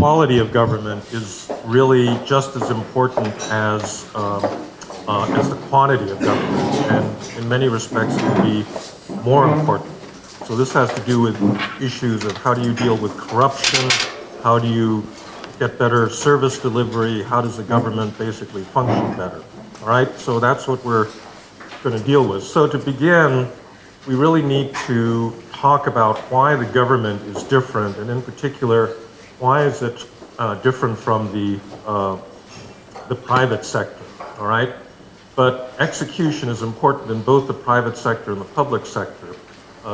quality of government is really just as important as the quantity of government, and in many respects it can be more important. So this has to do with issues of how do you deal with corruption, how do you get better service delivery, how does the government basically function better, all right? So that's what we're going to deal with. So to begin, we really need to talk about why the government is different, and in particular, why is it different from the private sector, all right? But execution is important in both the private sector and the public sector.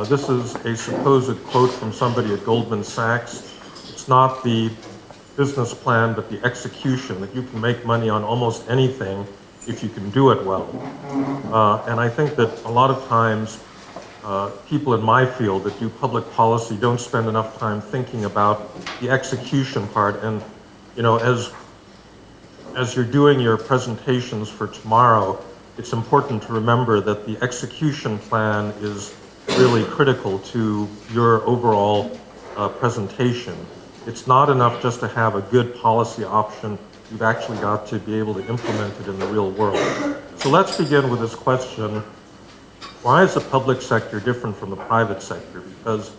This is a supposed quote from somebody at Goldman Sachs. It's not the business plan, but the execution, that you can make money on almost anything if you can do it well. And I think that a lot of times people in my field that do public policy don't spend enough time thinking about the execution part. And you know, as you're doing your presentations for tomorrow, it's important to remember that the execution plan is really critical to your overall presentation. It's not enough just to have a good policy option. You've actually got to be able to implement it in the real world. So let's begin with this question. Why is the public sector different from the private sector? Because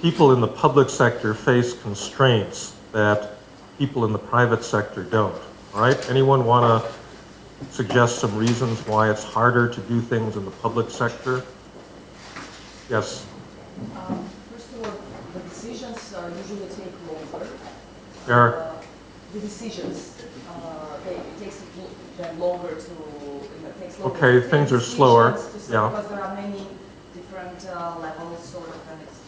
people in the public sector face constraints that people in the private sector don't. All right, anyone want to suggest some reasons why it's harder to do things in the public sector? Yes? First of all, the decisions usually take longer. The decisions, it takes them longer to, takes longer okay, things are slower. Yeah. Because there are many different levels, sort of, and it's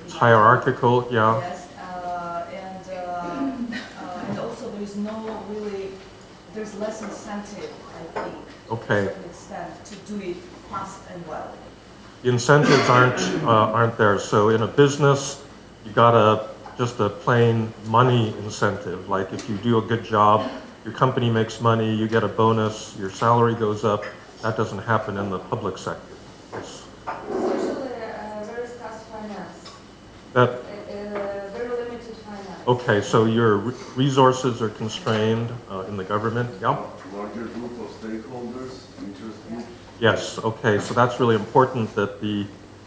It's hierarchical, yeah. Yes, and also there's less incentive, I think, okay, to a certain extent, to do it fast and well. The incentives aren't there. So in a business, you got just a plain money incentive. Like if you do a good job, your company makes money, you get a bonus, your salary goes up. That doesn't happen in the public sector. Yes. Especially very scarce finance. That. Very limited finance. Okay, so your resources are constrained in the government. Yeah. Larger group of stakeholders, interest groups. Yes, okay, so that's really important, that the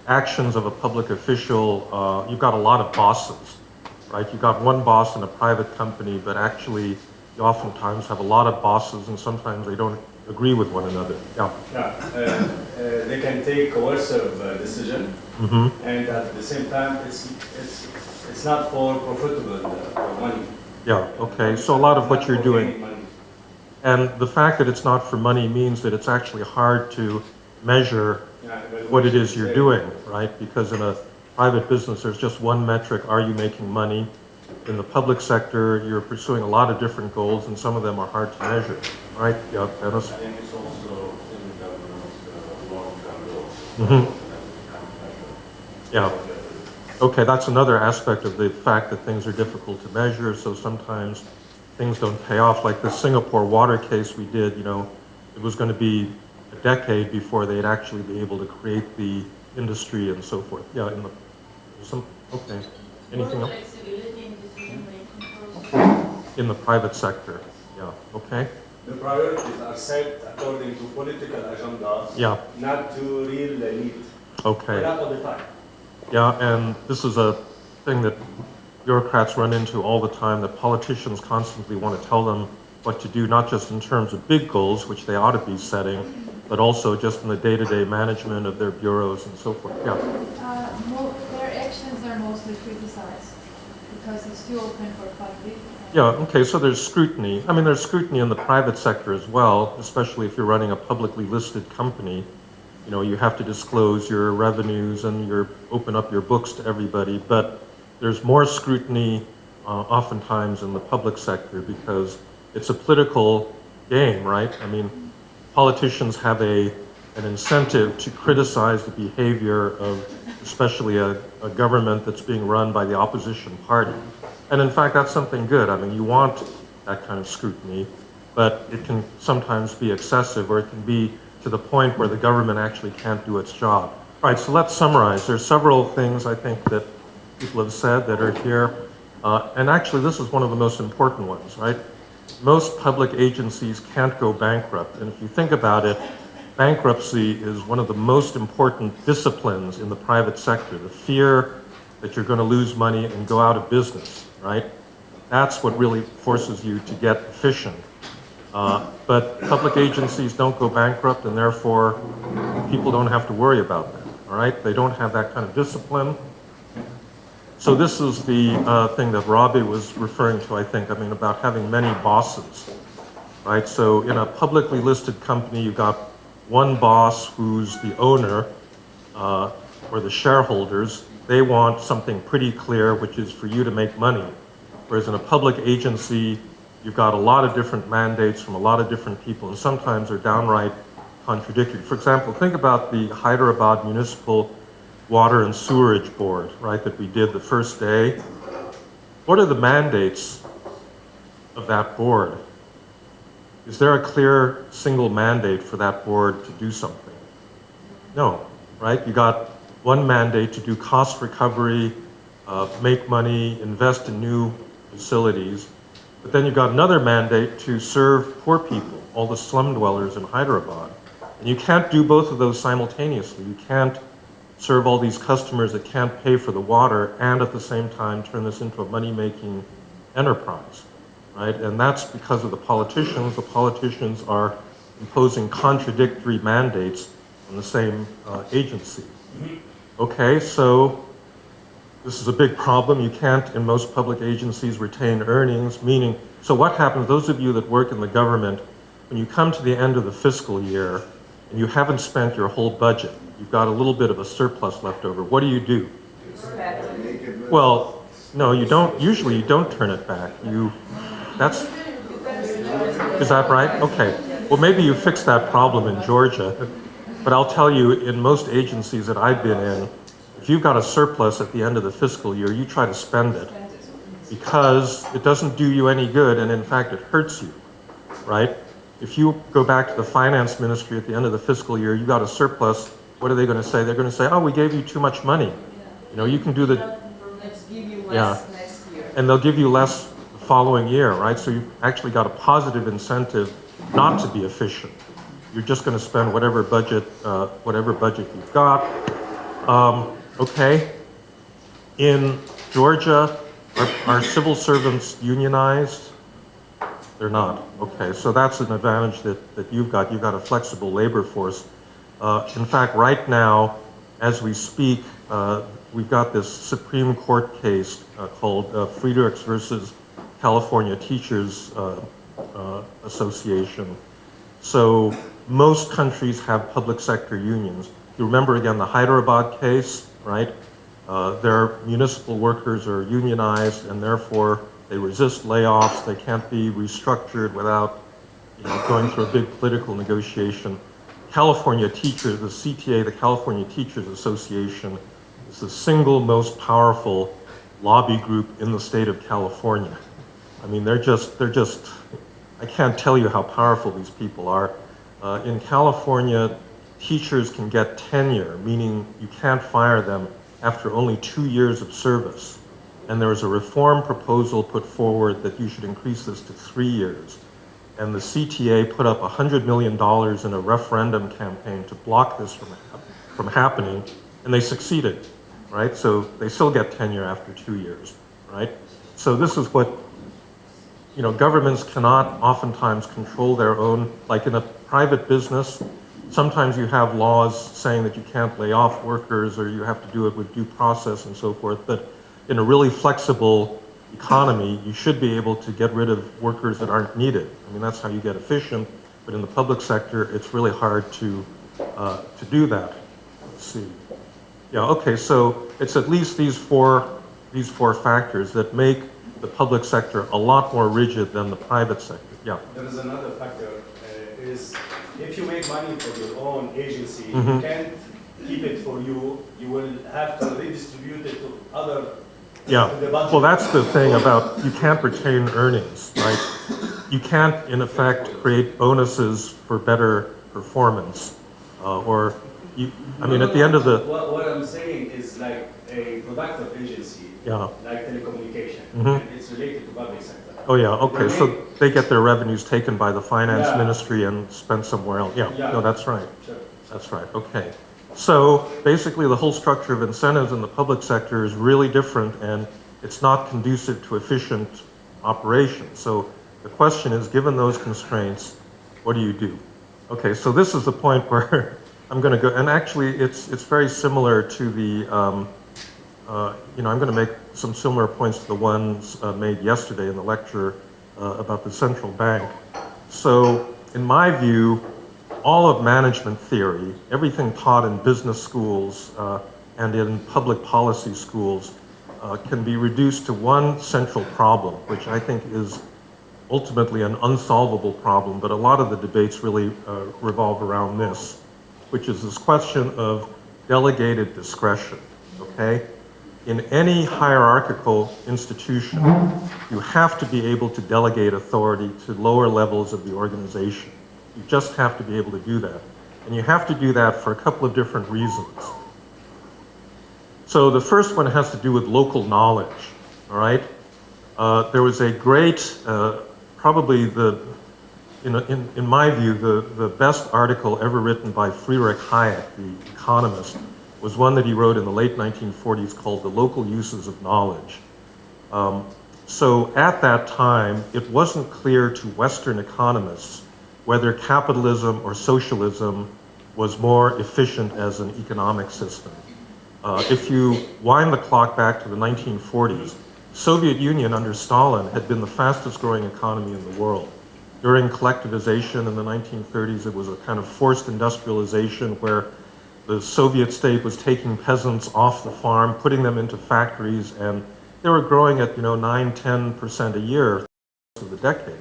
actions of a public official, you've got a lot of bosses, right? You've got one boss in a private company, but actually you oftentimes have a lot of bosses and sometimes they don't agree with one another. Yeah. They can take coercive decision, and at the same time, it's not for profitable money. Yeah, okay, so a lot of what you're doing. And the fact that it's not for money means that it's actually hard to measure what it is you're doing, right? Because in a private business, there's just one metric, are you making money? In the public sector, you're pursuing a lot of different goals, and some of them are hard to measure, right? Yeah, Dennis? I think it's also in the government's long-term goals. Yeah. Okay, that's another aspect of the fact that things are difficult to measure, so sometimes things don't pay off. Like the Singapore water case we did, you know, it was going to be a decade before they'd actually be able to create the industry and so forth. Yeah, okay. Anything else? Flexibility in decision-making process. In the private sector, yeah, okay. The priorities are set according to political agendas, Yeah. not to real need. Okay. Not all the time. Yeah, and this is a thing that bureaucrats run into all the time, that politicians constantly want to tell them what to do, not just in terms of big goals, which they ought to be setting, but also just in the day-to-day management of their bureaus and so forth. Yeah. Their actions are mostly criticized because it's too open for public. Yeah, okay, so there's scrutiny. I mean, there's scrutiny in the private sector as well, especially if you're running a publicly listed company. You know, you have to disclose your revenues and open up your books to everybody, but there's more scrutiny oftentimes in the public sector because it's a political game, right? I mean, politicians have an incentive to criticize the behavior of especially a government that's being run by the opposition party. And in fact, that's something good. I mean, you want that kind of scrutiny, but it can sometimes be excessive, or it can be to the point where the government actually can't do its job. All right, so let's summarize. There's several things I think that people have said that are here. And actually, this is one of the most important ones, right? Most public agencies can't go bankrupt. And if you think about it, bankruptcy is one of the most important disciplines in the private sector. The fear that you're going to lose money and go out of business, right? That's what really forces you to get efficient. But public agencies don't go bankrupt, and therefore people don't have to worry about that, all right? They don't have that kind of discipline. So this is the thing that Robbie was referring to, I think, about having many bosses, right? So in a publicly listed company, you've got one boss who's the owner or the shareholders. They want something pretty clear, which is for you to make money. Whereas in a public agency, you've got a lot of different mandates from a lot of different people, and sometimes they're downright contradictory. For example, think about the Hyderabad Municipal Water and Sewerage Board, right, that we did the first day. What are the mandates of that board? Is there a clear single mandate for that board to do something? No, right? You got one mandate to do cost recovery, make money, invest in new facilities, but then you've got another mandate to serve poor people, all the slum dwellers in Hyderabad. And you can't do both of those simultaneously. You can't serve all these customers that can't pay for the water and at the same time turn this into a money-making enterprise, right? And that's because of the politicians. The politicians are imposing contradictory mandates on the same agency. Okay, so this is a big problem. You can't, in most public agencies, retain earnings, meaning, so what happens, those of you that work in the government, when you come to the end of the fiscal year and you haven't spent your whole budget, you've got a little bit of a surplus left over, what do? Well, no, you don't, usually you don't turn it back. Is that right? Okay. Well, maybe you fixed that problem in Georgia, but I'll tell you, in most agencies that I've been in, if you've got a surplus at the end of the fiscal year, you try to spend it because it doesn't do you any good, and in fact, it hurts you, right? If you go back to the finance ministry at the end of the fiscal year, you got a surplus, what are they going to say? They're going to say, oh, we gave you too much money. You know, you can do the... Let's give you less next year. And they'll give you less the following year, right? So you've actually got a positive incentive not to be efficient. You're just going to spend whatever budget you've got. Okay. In Georgia, are civil servants unionized? They're not. Okay, so that's an advantage that you've got. You've got a flexible labor force. In fact, right now, as we speak, we've got this Supreme Court case called Friedrichs versus California Teachers Association. So most countries have public sector unions. You remember again the Hyderabad case, right? Their municipal workers are unionized, and therefore they resist layoffs. They can't be restructured without going through a big political negotiation. California teachers, the CTA, the California Teachers Association, is the single most powerful lobby group in the state of California. I mean, they're just, I can't tell you how powerful these people are. In California, teachers can get tenure, meaning you can't fire them after only 2 years of service. And there was a reform proposal put forward that you should increase this to 3 years. And the CTA put up $100 million in a referendum campaign to block this from happening, and they succeeded, right? So they still get tenure after 2 years, right? So this is what, governments cannot oftentimes control their own, like in a private business, sometimes you have laws saying that you can't lay off workers or you have to do it with due process and so forth, but in a really flexible economy, you should be able to get rid of workers that aren't needed. I mean, that's how you get efficient, but in the public sector, it's really hard to do that. Let's see. Yeah, okay, so it's at least these four factors that make the public sector a lot more rigid than the private sector. Yeah. There is another factor, is if you make money for your own agency, Mm-hmm. you can't keep it for you. You will have to redistribute it to other. Yeah, to the budget. well, that's the thing about, you can't retain earnings, right? You can't, in effect, create bonuses for better performance. At the end of the... What I'm saying is like a productive agency, Yeah. like telecommunication. and it's related to public sector. Oh, yeah, okay, The so main- they get their revenues taken by the finance Yeah. ministry and spent somewhere else. Yeah, Yeah. no, that's right. Sure. That's right, okay. So basically the whole structure of incentives in the public sector is really different and it's not conducive to efficient operation. So the question is, given those constraints, what do you do? Okay, so this is the point where I'm going to go, and actually it's very similar to the, I'm going to make some similar points to the ones made yesterday in the lecture about the central bank. So in my view, all of management theory, everything taught in business schools and in public policy schools can be reduced to one central problem, which I think is ultimately an unsolvable problem, but a lot of the debates really revolve around this, which is this question of delegated discretion, okay? In any hierarchical institution, you have to be able to delegate authority to lower levels of the organization. You just have to be able to do that. And you have to do that for a couple of different reasons. So the first one has to do with local knowledge, all right? There was a great, probably in my view, the best article ever written by Friedrich Hayek, the economist, was one that he wrote in the late 1940s called The Local Uses of Knowledge. So at that time, it wasn't clear to Western economists whether capitalism or socialism was more efficient as an economic system. If you wind the clock back to the 1940s, Soviet Union under Stalin had been the fastest growing economy in the world. During collectivization in the 1930s, it was a kind of forced industrialization where the Soviet state was taking peasants off the farm, putting them into factories, and they were growing at 9–10% a year through the decade.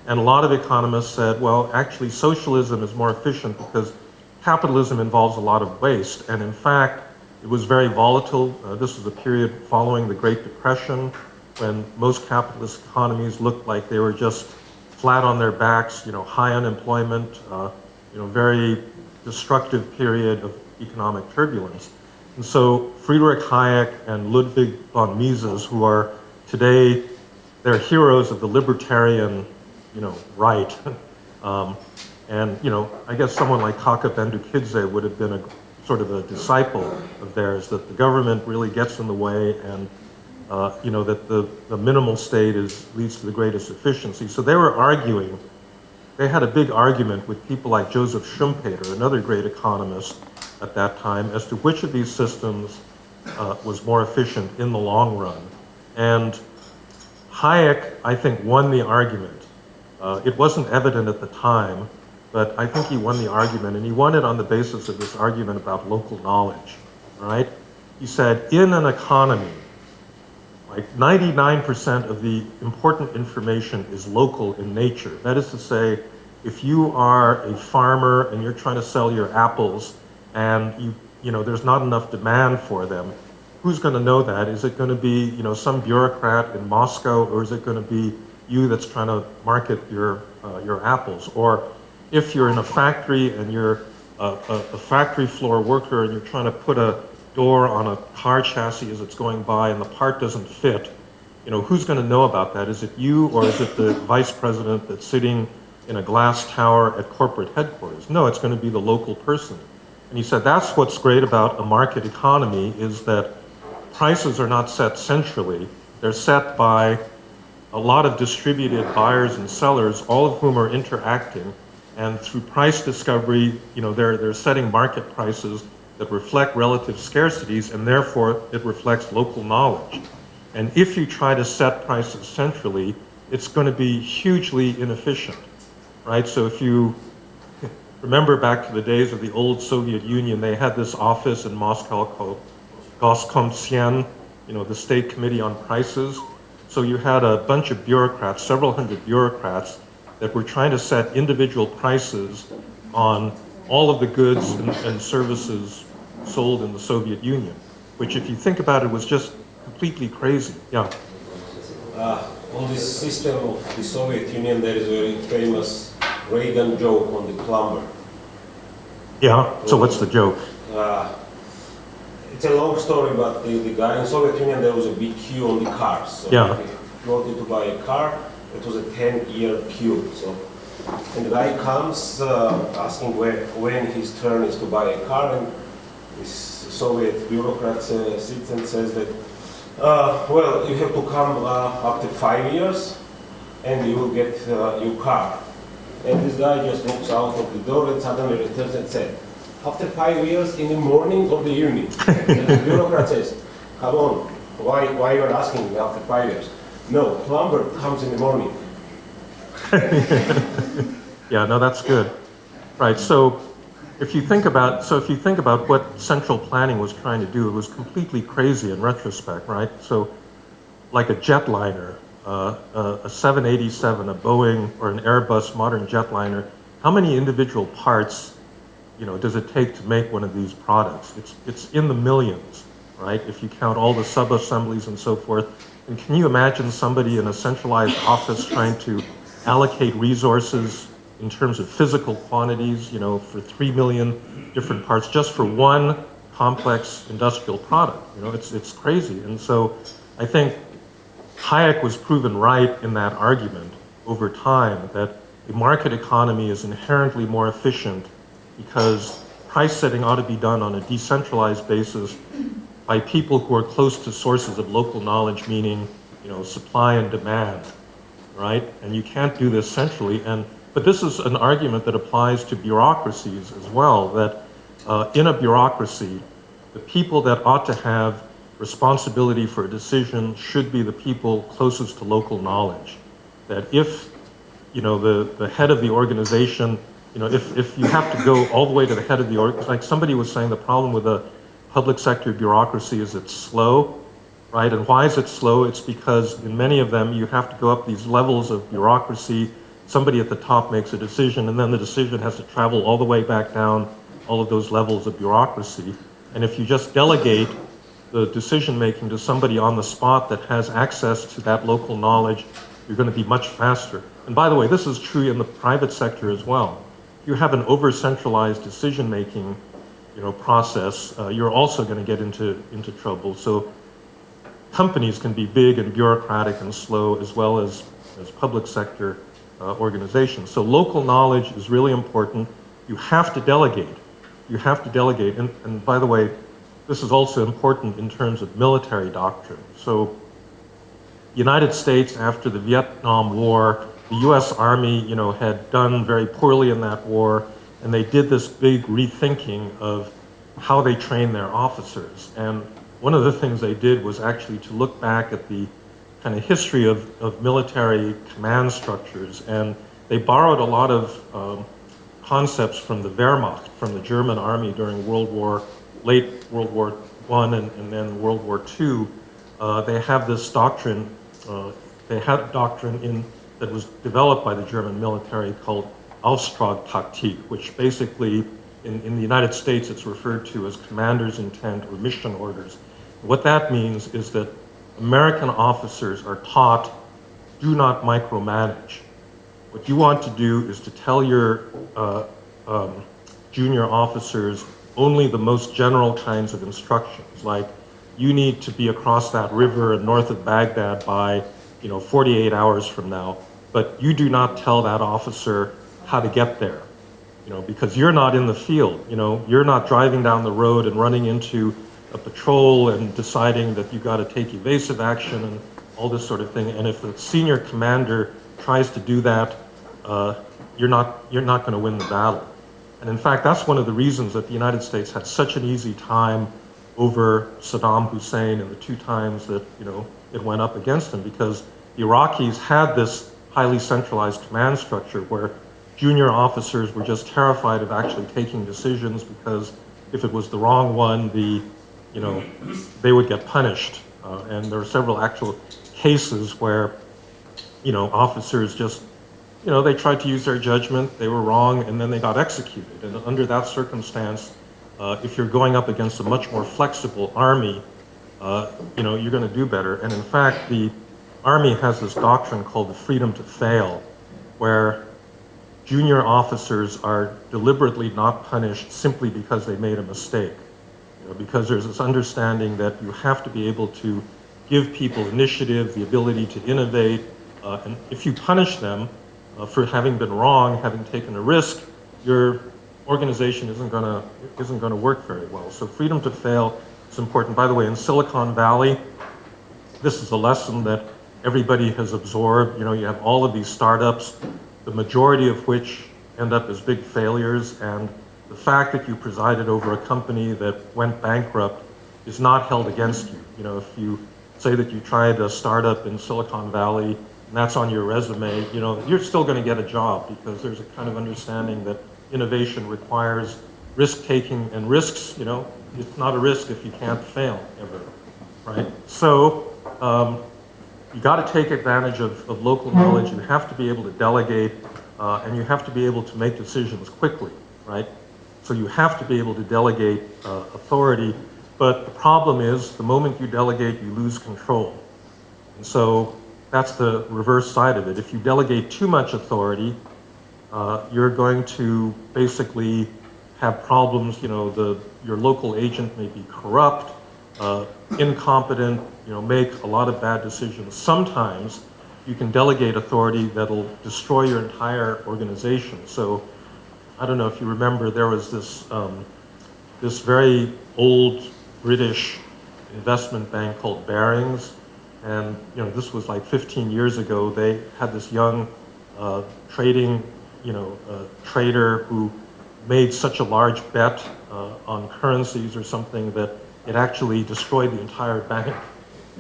And a lot of economists said, well, actually socialism is more efficient because capitalism involves a lot of waste. And in fact, it was very volatile. This was a period following the Great Depression when most capitalist economies looked like they were just flat on their backs, high unemployment, very destructive period of economic turbulence. And so Friedrich Hayek and Ludwig von Mises, who are today, they're heroes of the libertarian, right. And, I guess someone like Kaka Bendukidze would have been a sort of a disciple of theirs, that the government really gets in the way and, that the minimal state leads to the greatest efficiency. So they were arguing, they had a big argument with people like Joseph Schumpeter, another great economist at that time, as to which of these systems was more efficient in the long run. And Hayek, I think, won the argument. It wasn't evident at the time, but I think he won the argument, and he won it on the basis of this argument about local knowledge, all right? He said, in an economy, like 99% of the important information is local in nature. That is to say, if you are a farmer and you're trying to sell your apples and there's not enough demand for them, who's going to know that? Is it going to be some bureaucrat in Moscow, or is it going to be you that's trying to market your apples? Or if you're in a factory and you're a factory floor worker and you're trying to put a door on a car chassis as it's going by and the part doesn't fit, who's going to know about that? Is it you, or is it the vice president that's sitting in a glass tower at corporate headquarters? No, it's going to be the local person. And he said that's what's great about a market economy, is that prices are not set centrally. They're set by a lot of distributed buyers and sellers, all of whom are interacting. And through price discovery, they're setting market prices that reflect relative scarcities, and therefore it reflects local knowledge. And if you try to set prices centrally, it's going to be hugely inefficient, right? So if you remember back to the days of the old Soviet Union, they had this office in Moscow called Goskomsyen, the State Committee on Prices. So you had a bunch of bureaucrats, several hundred bureaucrats, that were trying to set individual prices on all of the goods and services sold in the Soviet Union, which, if you think about it, was just completely crazy. Yeah. On this system of the Soviet Union, there is a very famous Reagan joke on the plumber. Yeah, so what's the joke? it's a long story, but the guy in Soviet Union, there was a big queue on the cars. So Yeah. if you wanted to buy a car, it was a 10-year queue. So, and the guy comes asking when his turn is to buy a car, and this Soviet bureaucrat sits and says that, well, you have to come after 5 years, and you will get your car. And this guy just looks out of the door and suddenly returns and said, after 5 years, in the morning or the evening? And the bureaucrat says, come on, why you're asking me after 5 years? No, plumber comes in the morning. Yeah, no, that's good. Right, so if you think about what central planning was trying to do, it was completely crazy in retrospect, right? So like a jetliner, a 787, a Boeing or an Airbus modern jetliner, how many individual parts, does it take to make one of these products? It's in the millions, right? If you count all the sub-assemblies and so forth. And can you imagine somebody in a centralized office trying to allocate resources in terms of physical quantities, for 3 million different parts just for one complex industrial product? It's crazy. And so I think Hayek was proven right in that argument over time that a market economy is inherently more efficient because price setting ought to be done on a decentralized basis by people who are close to sources of local knowledge, meaning, supply and demand, right? And you can't do this centrally. But this is an argument that applies to bureaucracies as well, that in a bureaucracy, the people that ought to have responsibility for a decision should be the people closest to local knowledge. That if, the head of the organization, if you have to go all the way to the head of the organization, like somebody was saying, the problem with a public sector bureaucracy is it's slow, right? And why is it slow? It's because in many of them, you have to go up these levels of bureaucracy. Somebody at the top makes a decision, and then the decision has to travel all the way back down all of those levels of bureaucracy. And if you just delegate the decision-making to somebody on the spot that has access to that local knowledge, you're going to be much faster. And by the way, this is true in the private sector as well. If you have an over-centralized decision-making process, you're also going to get into trouble. So companies can be big and bureaucratic and slow as well as public sector organizations. So local knowledge is really important. You have to delegate. You have to delegate. And by the way, this is also important in terms of military doctrine. So the United States, after the Vietnam War, the US Army, had done very poorly in that war, and they did this big rethinking of how they train their officers. And one of the things they did was actually to look back at the kind of history of military command structures, and they borrowed a lot of concepts from the Wehrmacht, from the German army during late World War I and then World War II. They have this doctrine, they had a doctrine that was developed by the German military called Auftragtaktik, which basically, in the United States, it's referred to as commander's intent or mission orders. What that means is that American officers are taught, do not micromanage. What you want to do is to tell your junior officers only the most general kinds of instructions, like you need to be across that river north of Baghdad by 48 hours from now, but you do not tell that officer how to get there, because you're not in the field, you're not driving down the road and running into a patrol and deciding that you got to take evasive action and all this sort of thing. And if the senior commander tries to do that, you're not going to win the battle. And in fact, that's one of the reasons that the United States had such an easy time over Saddam Hussein and the two times that it went up against him, because the Iraqis had this highly centralized command structure where junior officers were just terrified of actually taking decisions, because if it was the wrong one, they would get punished. And there are several actual cases where officers just they tried to use their judgment, they were wrong, and then they got executed. And under that circumstance, if you're going up against a much more flexible army, you're going to do better. And in fact, the Army has this doctrine called the freedom to fail, where junior officers are deliberately not punished simply because they made a mistake. because there's this understanding that you have to be able to give people initiative, the ability to innovate, and if you punish them for having been wrong, having taken a risk, your organization isn't going to work very well. So freedom to fail is important. By the way, in Silicon Valley, this is a lesson that everybody has absorbed. You know, you have all of these startups, the majority of which end up as big failures, and the fact that you presided over a company that went bankrupt is not held against you. You know, if you say that you tried a startup in Silicon Valley and that's on your resume, you know, you're still going to get a job because there's a kind of understanding that innovation requires risk-taking, and risks, you know, it's not a risk if you can't fail ever, right? So you got to take advantage of local knowledge. You have to be able to delegate, and you have to be able to make decisions quickly, right? So you have to be able to delegate authority, but the problem is the moment you delegate, you lose control. And so that's the reverse side of it. If you delegate too much authority, you're going to basically have problems. You know, your local agent may be corrupt, incompetent, you know, make a lot of bad decisions. Sometimes you can delegate authority that'll destroy your entire organization. So I don't know if you remember, there was this very old British investment bank called Barings, and you know, this was like 15 years ago. They had this young trader who made such a large bet on currencies or something that it actually destroyed the entire bank.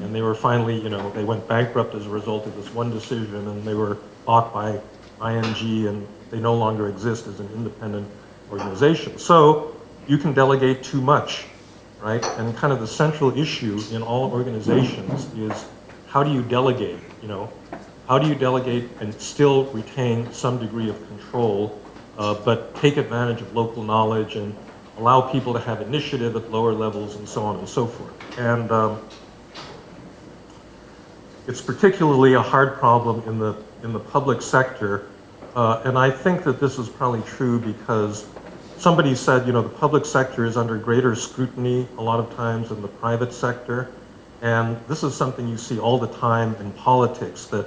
And they were finally, you know, they went bankrupt as a result of this one decision, and they were bought by ING, and they no longer exist as an independent organization. So you can delegate too much, right? And kind of the central issue in all organizations is, how do you delegate, you know? How do you delegate and still retain some degree of control, but take advantage of local knowledge and allow people to have initiative at lower levels and so on and so forth. And it's particularly a hard problem in the public sector. And I think that this is probably true because somebody said, you know, the public sector is under greater scrutiny a lot of times than the private sector. And this is something you see all the time in politics, that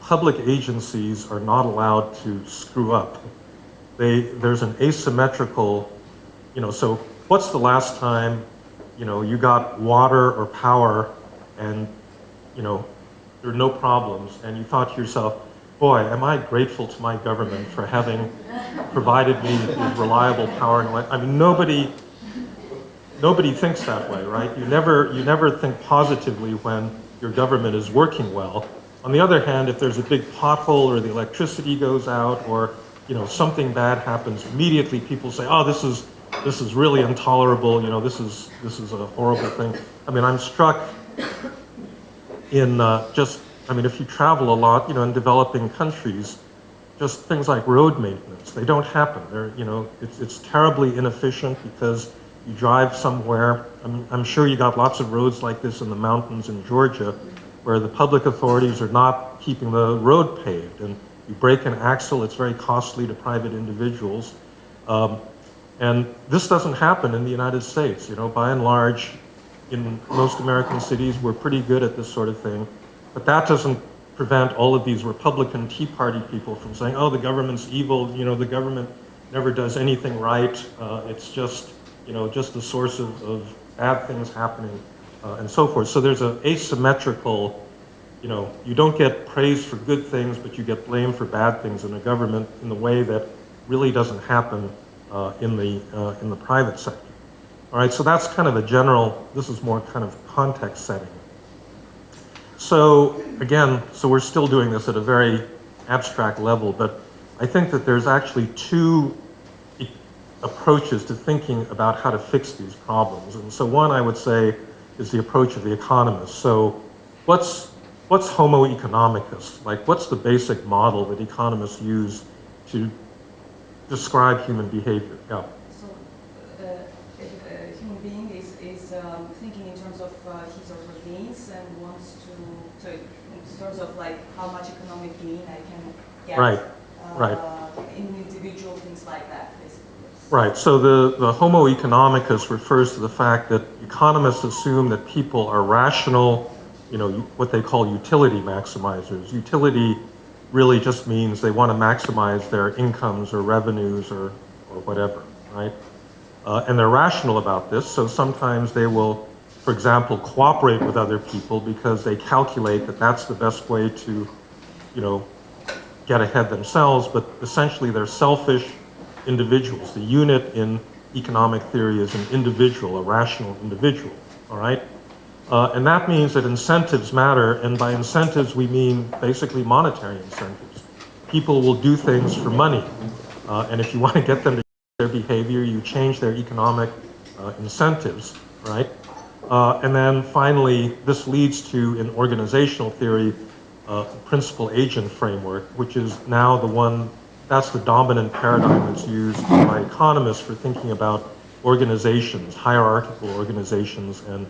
public agencies are not allowed to screw up. There's an asymmetrical, you know, so what's the last time, you know, you got water or power and, you know, there are no problems, and you thought to yourself, boy, am I grateful to my government for having provided me with reliable power and light. I mean, nobody thinks that way, right? You never think positively when your government is working well. On the other hand, if there's a big pothole or the electricity goes out or, you know, something bad happens, immediately people say, oh, this is really intolerable, you know, this is a horrible thing. I mean, I'm struck in if you travel a lot, you know, in developing countries, just things like road maintenance, they don't happen. They're, you know, it's terribly inefficient because you drive somewhere. I'm sure you got lots of roads like this in the mountains in Georgia, where the public authorities are not keeping the road paved, and you break an axle, it's very costly to private individuals. And this doesn't happen in the United States. You know, by and large, in most American cities, we're pretty good at this sort of thing. But that doesn't prevent all of these Republican Tea Party people from saying, oh, the government's evil, you know, the government never does anything right. It's just, you know, just the source of bad things happening, and so forth. So there's an asymmetrical, you know, you don't get praise for good things, but you get blamed for bad things in the government in the way that really doesn't happen in the private sector. All right, so that's kind of a general, this is more kind of context setting. So again, so we're still doing this at a very abstract level, but I think that there's actually two approaches to thinking about how to fix these problems. And so one, I would say, is the approach of the economist. So what's homo economicus? Like, what's the basic model that economists use to describe human behavior? Yeah. So a human being is thinking in terms of his or her gains and wants to in terms of like how much economic gain I can get. Right. Right. In individual things like that, basically. Yes. Right, so the Homo economicus refers to the fact that economists assume that people are rational, what they call utility maximizers. Utility really just means they want to maximize their incomes or revenues or whatever, right? And they're rational about this, so sometimes they will, for example, cooperate with other people because they calculate that that's the best way to, get ahead themselves, but essentially they're selfish individuals. The unit in economic theory is an individual, a rational individual, all right? And that means that incentives matter, and by incentives we mean basically monetary incentives. People will do things for money, and if you want to get them to change their behavior, you change their economic incentives, right? And then finally, this leads to, in organizational theory, principal-agent framework, which is now that's the dominant paradigm that's used by economists for thinking about organizations, hierarchical organizations, and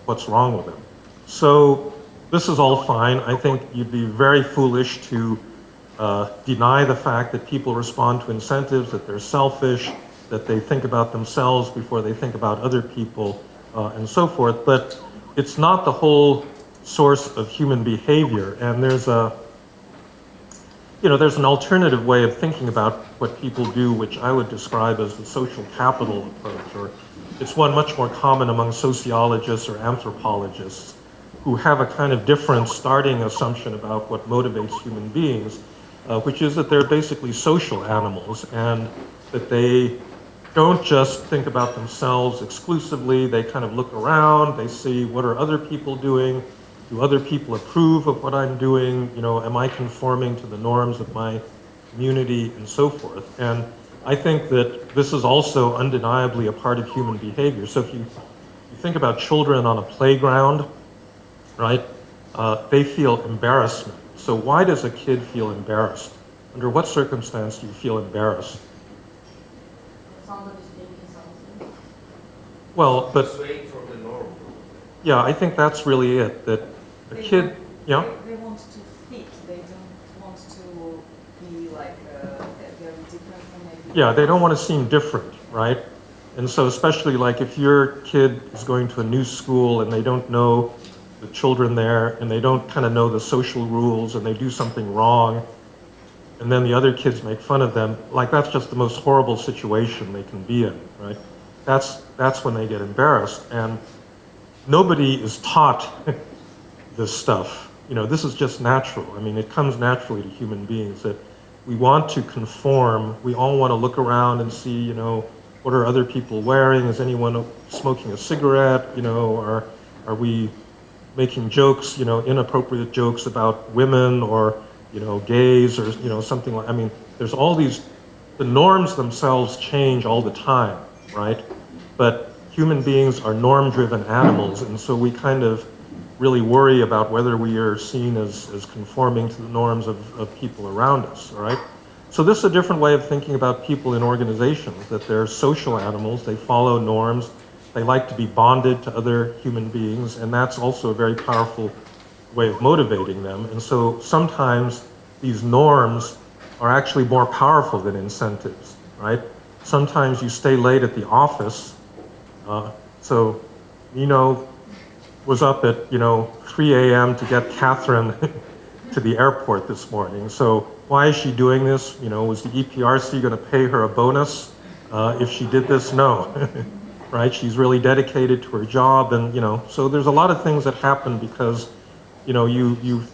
what's wrong with them. So this is all fine. I think you'd be very foolish to deny the fact that people respond to incentives, that they're selfish, that they think about themselves before they think about other people, and so forth. But it's not the whole source of human behavior, and there's an alternative way of thinking about what people do, which I would describe as the social capital approach, or it's one much more common among sociologists or anthropologists who have a kind of different starting assumption about what motivates human beings, which is that they're basically social animals and that they don't just think about themselves exclusively. They kind of look around, they see what are other people doing. Do other people approve of what I'm doing? Am I conforming to the norms of my community and so forth? And I think that this is also undeniably a part of human behavior. So if you think about children on a playground, right, they feel embarrassment. So why does a kid feel embarrassed? Under what circumstance do you feel embarrassed? Somebody's taking something. Well, but Swaying from the norm. yeah, I think that's really it, that a kid, yeah? They want to fit. They don't want to be like very different from maybe. Yeah, they don't want to seem different, right? And so especially like if your kid is going to a new school and they don't know the children there and they don't kind of know the social rules and they do something wrong and then the other kids make fun of them, like that's just the most horrible situation they can be in, right? That's when they get embarrassed. And nobody is taught this stuff. This is just natural. I mean, it comes naturally to human beings that we want to conform. We all want to look around and see, what are other people wearing? Is anyone smoking a cigarette? Are we making jokes, inappropriate jokes about women or, gays or, something like, I mean, there's all these, the norms themselves change all the time, right? But human beings are norm-driven animals, and so we kind of really worry about whether we are seen as conforming to the norms of people around us, all right? So this is a different way of thinking about people in organizations, that they're social animals, they follow norms, they like to be bonded to other human beings, and that's also a very powerful way of motivating them. And so sometimes these norms are actually more powerful than incentives, right? Sometimes you stay late at the office, so Nino was up at 3 a.m. to get Catherine to the airport this morning. So why is she doing this? Was the EPRC going to pay her a bonus if she did this? No, right? She's really dedicated to her job, and so there's a lot of things that happen because you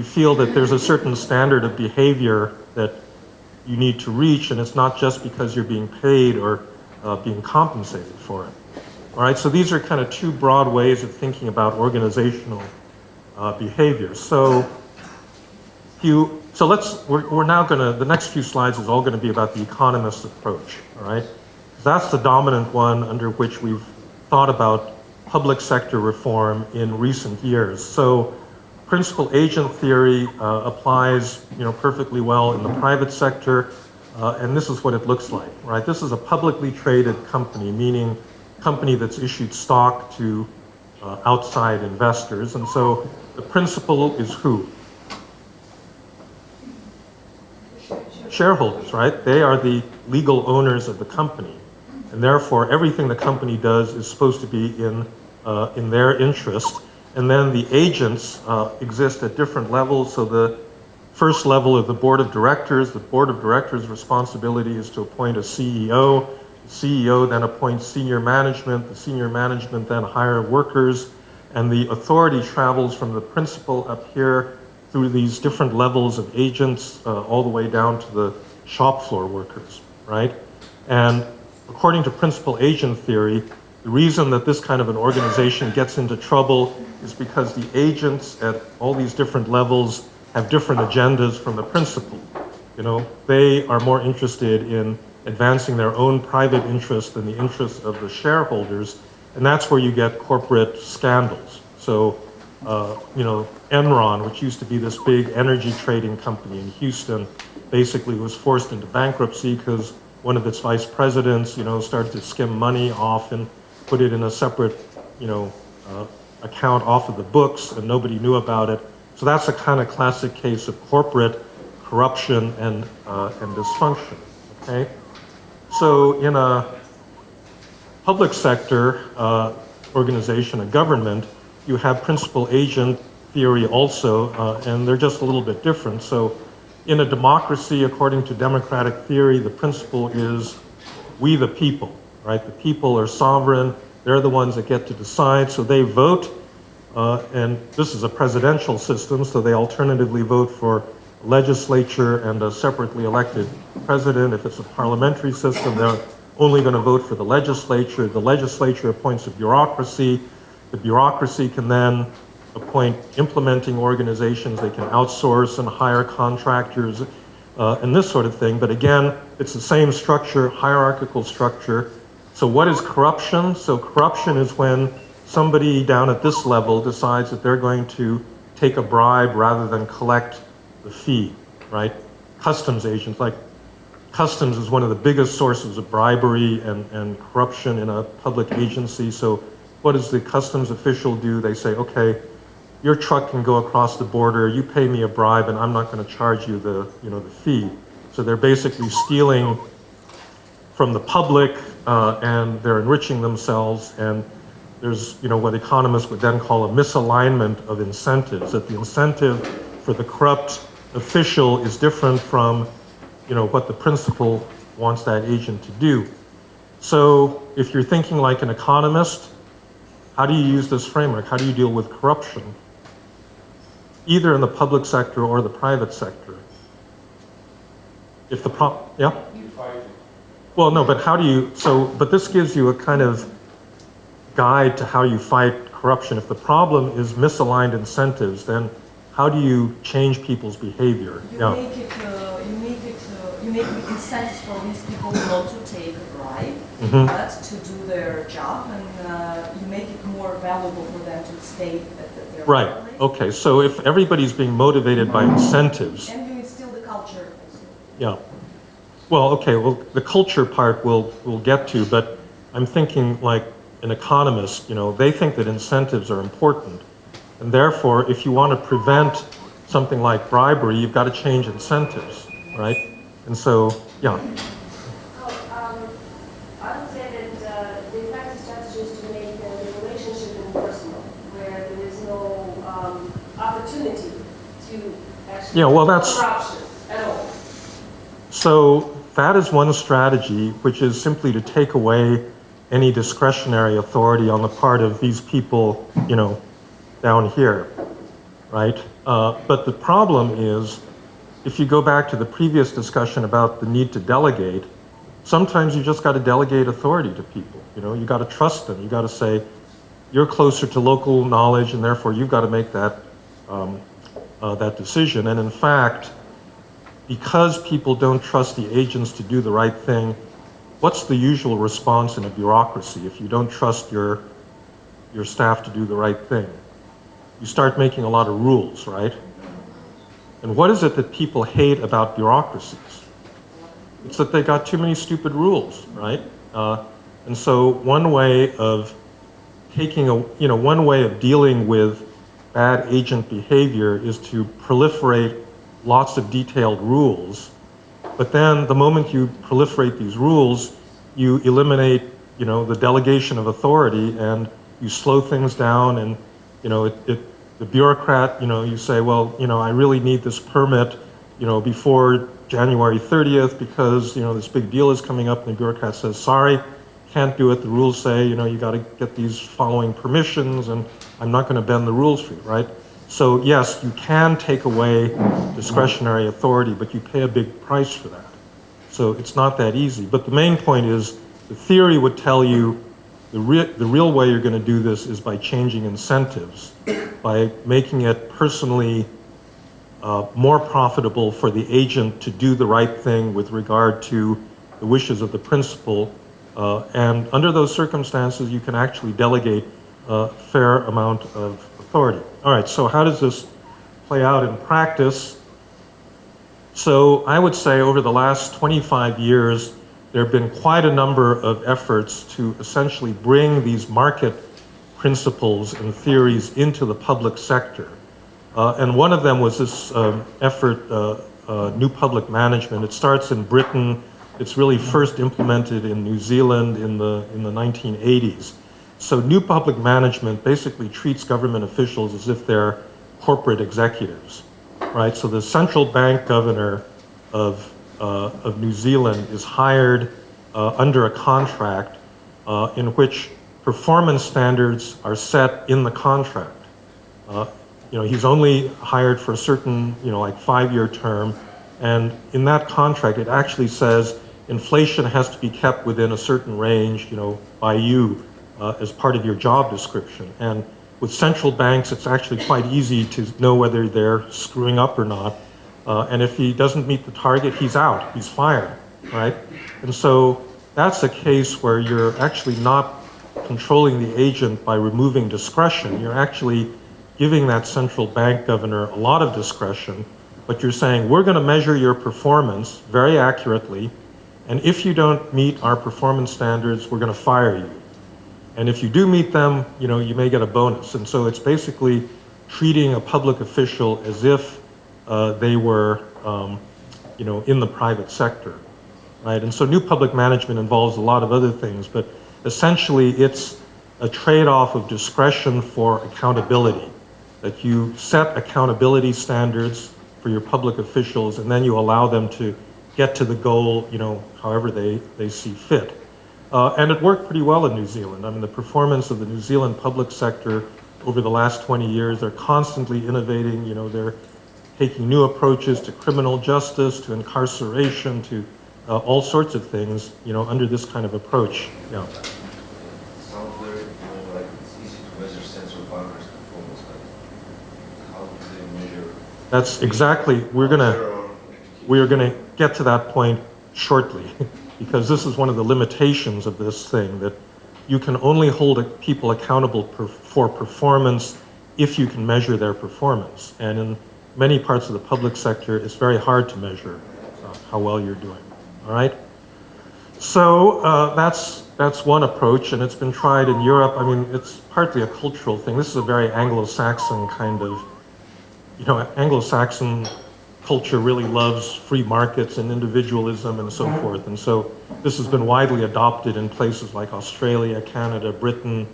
feel that there's a certain standard of behavior that you need to reach, and it's not just because you're being paid or being compensated for it. All right, so these are kind of two broad ways of thinking about organizational behavior. So we're now the next few slides is all going to be about the Economist Approach, all right? That's the dominant one under which we've thought about public sector reform in recent years. So principal agent theory applies perfectly well in the private sector, and this is what it looks like, right? This is a publicly traded company, meaning company that's issued stock to outside investors. And so the principal is who? shareholders, right? They are the legal owners of the company. And therefore, everything the company does is supposed to be in their interest. And then the agents exist at different levels. So the first level of the board of directors responsibility is to appoint a CEO. The CEO then appoints senior management. The senior management then hire workers. And the authority travels from the principal up here through these different levels of agents all the way down to the shop floor workers, right? And according to principal agent theory, the reason that this kind of an organization gets into trouble is because the agents at all these different levels have different agendas from the principal. You know, they are more interested in advancing their own private interest than the interests of the shareholders, and that's where you get corporate scandals. So, you know, Enron, which used to be this big energy trading company in Houston, basically was forced into bankruptcy because one of its vice presidents, you know, started to skim money off and put it in a separate, you know, account off of the books, and nobody knew about it. So that's a kind of classic case of corporate corruption and dysfunction. Okay, so in a public sector organization, a government, you have principal agent theory also, and they're just a little bit different. So in a democracy, according to democratic theory, the principle is we the people, right? The people are sovereign. They're the ones that get to decide. So they vote, and this is a presidential system, so they alternatively vote for legislature and a separately elected president. If it's a parliamentary system, they're only going to vote for the legislature. The legislature appoints a bureaucracy. The bureaucracy can then appoint implementing organizations. They can outsource and hire contractors and this sort of thing. But again, it's the same structure, hierarchical structure. So what is corruption? So corruption is when somebody down at this level decides that they're going to take a bribe rather than collect the fee, right? Customs agents, like customs is one of the biggest sources of bribery and corruption in a public agency. So what does the customs official do? They say, okay, your truck can go across the border, you pay me a bribe and I'm not going to charge you the fee. So they're basically stealing from the public and they're enriching themselves, and there's what economists would then call a misalignment of incentives, that the incentive for the corrupt official is different from what the principal wants that agent to do. So if you're thinking like an economist, how do you use this framework? How do you deal with corruption? Either in the public sector or the private sector. If the yeah? You fight it. Well, no, but how do you, but this gives you a kind of guide to how you fight corruption. If the problem is misaligned incentives, then how do you change people's behavior? You make the incentives for these people not to take a bribe, but to do their job, and you make it more valuable for them to stay at their Right. workplace. Okay. So if everybody's being motivated by incentives, And you instill the culture also. yeah. Well, okay. Well, the culture part we'll get to, but I'm thinking like an economist. They think that incentives are important, and therefore, if you want to prevent something like bribery, you've got to change incentives, right? And so, yeah. I would say that the effective strategy is to make the relationship impersonal, where there is no opportunity to actually corruption at all. So that is one strategy, which is simply to take away any discretionary authority on the part of these people, down here, right? But the problem is, if you go back to the previous discussion about the need to delegate, sometimes you just got to delegate authority to people. You got to trust them. You got to say, you're closer to local knowledge, and therefore you've got to make that that decision. And in fact, because people don't trust the agents to do the right thing, what's the usual response in a bureaucracy if you don't trust your staff to do the right thing? You start making a lot of rules, right? And what is it that people hate about bureaucracies? It's that they got too many stupid rules, right? And so one way of one way of dealing with bad agent behavior is to proliferate lots of detailed rules But then the moment you proliferate these rules, you eliminate, the delegation of authority, and you slow things down, and, the bureaucrat, you say, well, I really need this permit, before January 30th because, this big deal is coming up, and the bureaucrat says, sorry, can't do it. The rules say, you got to get these following permissions, and I'm not going to bend the rules for you, right? So yes, you can take away discretionary authority, but you pay a big price for that. So it's not that easy. But the main point is, the theory would tell you the real way you're going to do this is by changing incentives, by making it personally more profitable for the agent to do the right thing with regard to the wishes of the principal. And under those circumstances, you can actually delegate a fair amount of authority. All right, so how does this play out in practice? So I would say over the last 25 years, there have been quite a number of efforts to essentially bring these market principles and theories into the public sector. And one of them was this effort, New Public Management. It starts in Britain. It's really first implemented in New Zealand in the 1980s. So New Public Management basically treats government officials as if they're corporate executives, right? So the central bank governor of New Zealand is hired under a contract in which performance standards are set in the contract. He's only hired for a certain, like 5-year term, and in that contract it actually says inflation has to be kept within a certain range, by you as part of your job description. And with central banks, it's actually quite easy to know whether they're screwing up or not. And if he doesn't meet the target, he's out, he's fired, right? And so that's a case where you're actually not controlling the agent by removing discretion. You're actually giving that central bank governor a lot of discretion, but you're saying, we're going to measure your performance very accurately, and if you don't meet our performance standards, we're going to fire you. And if you do meet them, you may get a bonus. And so it's basically treating a public official as if they were, in the private sector, right? And so New Public Management involves a lot of other things, but essentially it's a trade-off of discretion for accountability, that you set accountability standards for your public officials, and then you allow them to get to the goal, however they see fit. And it worked pretty well in New Zealand. I mean, the performance of the New Zealand public sector over the last 20 years, they're constantly innovating, they're taking new approaches to criminal justice, to incarceration, to all sorts of things, under this kind of approach. Yeah. Sounds very, like it's easy to measure central bankers' performance, but how do they measure? That's exactly, we're gonna get to that point shortly, because this is one of the limitations of this thing, that you can only hold people accountable for performance if you can measure their performance. And in many parts of the public sector, it's very hard to measure how well you're doing, all right? So that's one approach, and it's been tried in Europe. I mean, it's partly a cultural thing. This is a very Anglo-Saxon kind of, Anglo-Saxon culture really loves free markets and individualism and so forth. And so this has been widely adopted in places like Australia, Canada, Britain,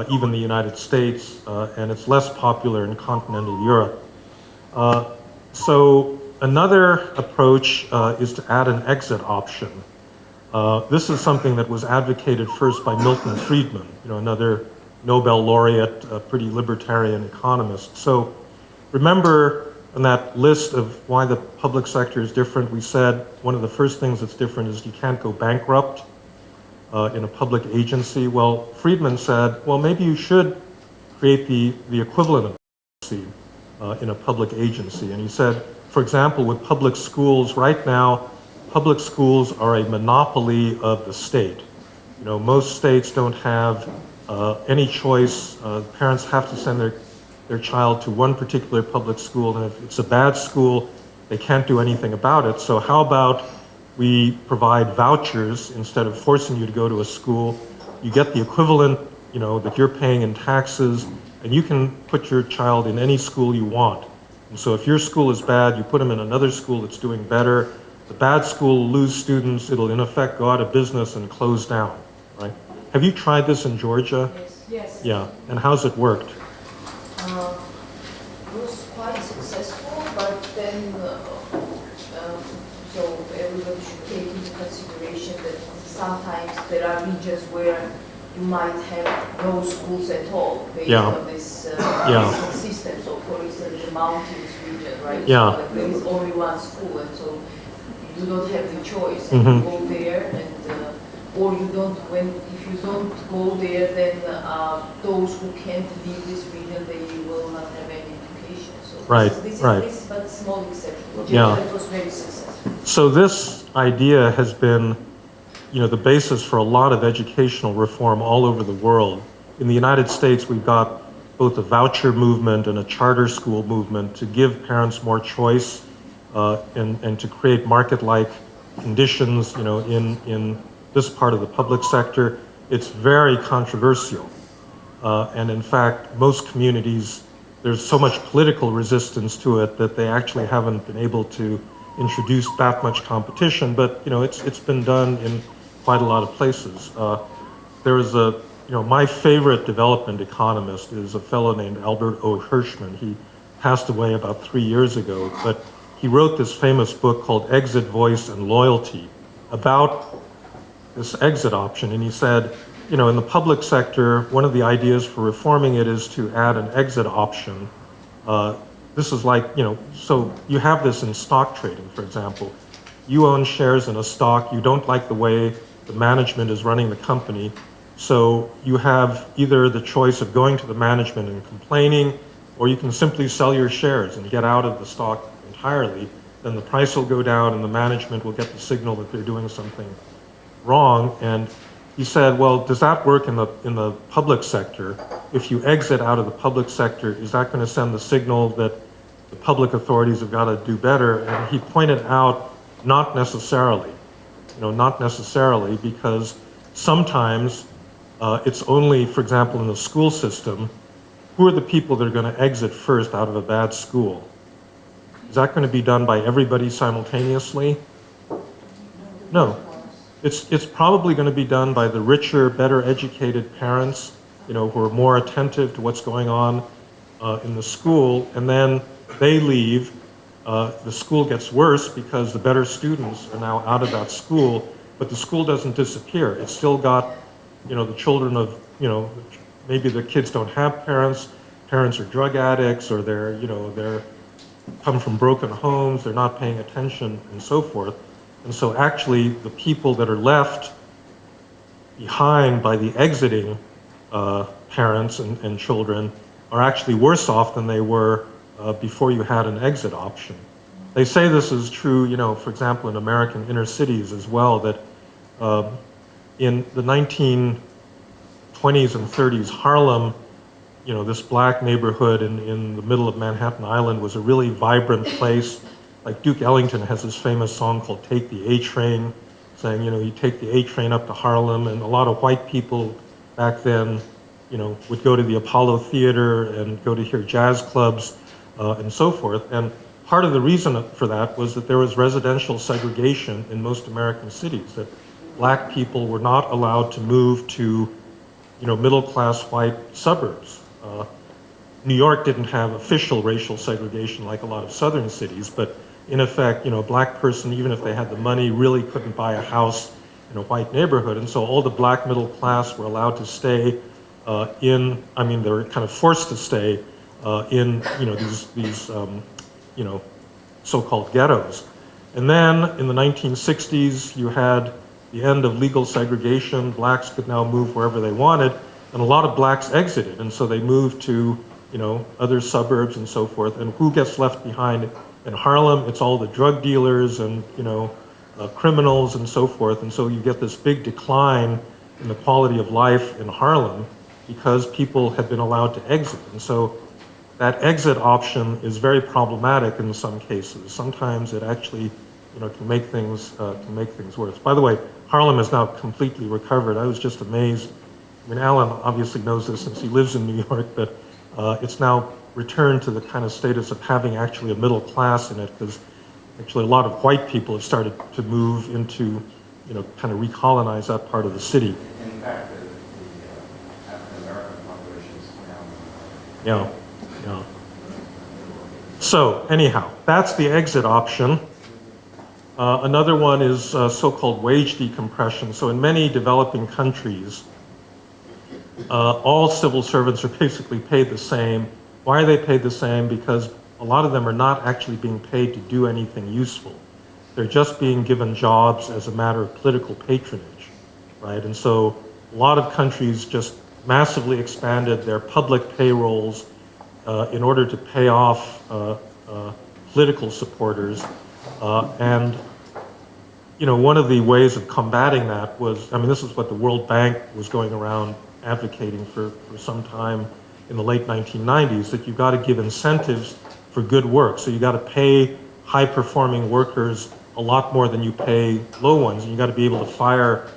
even the United States, and it's less popular in continental Europe. So another approach is to add an exit option. This is something that was advocated first by Milton Friedman, another Nobel laureate, a pretty libertarian economist. So remember, in that list of why the public sector is different, we said one of the first things that's different is you can't go bankrupt in a public agency. Well, Friedman said, well, maybe you should create the equivalent of bankruptcy in a public agency. And he said, for example, with public schools, right now, public schools are a monopoly of the state. Most states don't have any choice. Parents have to send their child to one particular public school, and if it's a bad school, they can't do anything about it. So how about we provide vouchers instead of forcing you to go to a school? You get the equivalent, that you're paying in taxes, and you can put your child in any school you want. And so if your school is bad, you put them in another school that's doing better, the bad school will lose students, it'll in effect go out of business and close down, right? Have you tried this in Georgia? Yes. Yeah, and how's it worked? It was quite successful, but then, so everybody should take into consideration that sometimes there are regions where you might have no schools at all based on this system. So for instance, the mountains region, right? Yeah. So there is only one school, and so you don't have the choice. And you go there, and or you don't. If you don't go there, then those who can't leave this region, they will not have any education. So this is but a small exception. Yeah. It was very successful. So this idea has been, the basis for a lot of educational reform all over the world. In the United States, we've got both a voucher movement and a charter school movement to give parents more choice and to create market-like conditions, in this part of the public sector. It's very controversial. And in fact, most communities, there's so much political resistance to it that they actually haven't been able to introduce that much competition, but it's been done in quite a lot of places. There is my favorite development economist is a fellow named Albert O. Hirschman. He passed away about 3 years ago, but he wrote this famous book called Exit, Voice, and Loyalty about this exit option. And he said, in the public sector, one of the ideas for reforming it is to add an exit option. This is like, so you have this in stock trading, for example. You own shares in a stock, you don't like the way the management is running the company, so you have either the choice of going to the management and complaining, or you can simply sell your shares and get out of the stock entirely. Then the price will go down and the management will get the signal that they're doing something wrong. And he said, well, does that work in the public sector? If you exit out of the public sector, is that going to send the signal that the public authorities have got to do better? And he pointed out, not necessarily. Not necessarily, because sometimes it's only, for example, in the school system, who are the people that are going to exit first out of a bad school? Is that going to be done by everybody simultaneously? No. It's probably going to be done by the richer, better educated parents, who are more attentive to what's going on in the school, and then they leave. The school gets worse because the better students are now out of that school, but the school doesn't disappear. It's still got, the children of, maybe the kids don't have parents are drug addicts, or they're come from broken homes, they're not paying attention, and so forth. And so actually, the people that are left behind by the exiting parents and children are actually worse off than they were before you had an exit option. They say this is true, for example, in American inner cities as well, that in the 1920s and 30s, Harlem, this black neighborhood in the middle of Manhattan Island was a really vibrant place. Like Duke Ellington has this famous song called Take the A Train, saying, you take the A train up to Harlem, and a lot of white people back then, would go to the Apollo Theater and go to hear jazz clubs and so forth. And part of the reason for that was that there was residential segregation in most American cities, that black people were not allowed to move to, middle-class white suburbs. New York didn't have official racial segregation like a lot of southern cities, but in effect, a black person, even if they had the money, really couldn't buy a house in a white neighborhood. And so all the black middle class were allowed to stay they were kind of forced to stay in, these so-called ghettos. And then in the 1960s, you had the end of legal segregation. Blacks could now move wherever they wanted, and a lot of blacks exited, and so they moved to, other suburbs and so forth. And who gets left behind in Harlem? It's all the drug dealers and, criminals and so forth. And so you get this big decline in the quality of life in Harlem because people have been allowed to exit. And so that exit option is very problematic in some cases. Sometimes it actually, can make things worse. By the way, Harlem is now completely recovered. I was just amazed. Alan obviously knows this since he lives in New York, but it's now returned to the kind of status of having actually a middle class in it, because actually a lot of white people have started to move into, kind of recolonize that part of the city. In fact, the African-American population is now. Yeah. So anyhow, that's the exit option. Another one is so-called wage decompression. So in many developing countries, all civil servants are basically paid the same. Why are they paid the same? Because a lot of them are not actually being paid to do anything useful. They're just being given jobs as a matter of political patronage, right? And so a lot of countries just massively expanded their public payrolls in order to pay off political supporters. And one of the ways of combating that was, this is what the World Bank was going around advocating for some time in the late 1990s, that you've got to give incentives for good work. So you got to pay high-performing workers a lot more than you pay low ones, and you got to be able to fire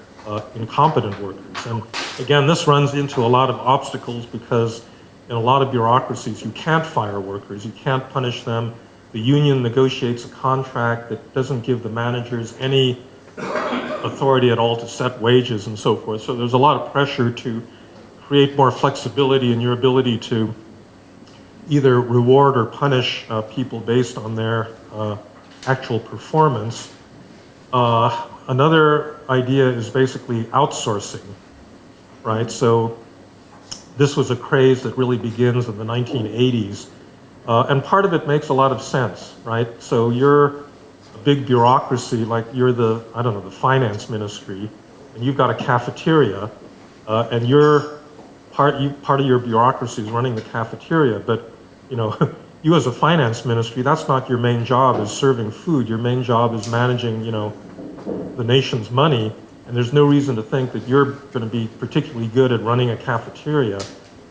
incompetent workers. And again, this runs into a lot of obstacles because in a lot of bureaucracies, you can't fire workers, you can't punish them. The union negotiates a contract that doesn't give the managers any authority at all to set wages and so forth. So there's a lot of pressure to create more flexibility in your ability to either reward or punish people based on their actual performance. Another idea is basically outsourcing, right? So this was a craze that really begins in the 1980s. And part of it makes a lot of sense, right? So you're a big bureaucracy, like you're the finance ministry, and you've got a cafeteria, and part of your bureaucracy is running the cafeteria, but you as a finance ministry, that's not your main job, is serving food. Your main job is managing, the nation's money, and there's no reason to think that you're going to be particularly good at running a cafeteria.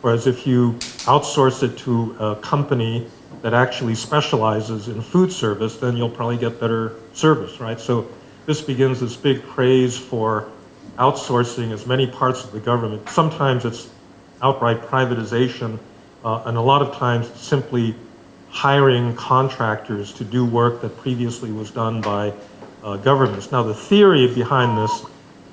Whereas if you outsource it to a company that actually specializes in food service, then you'll probably get better service, right? So this begins this big craze for outsourcing as many parts of the government. Sometimes it's outright privatization, and a lot of times it's simply hiring contractors to do work that previously was done by governments. Now the theory behind this,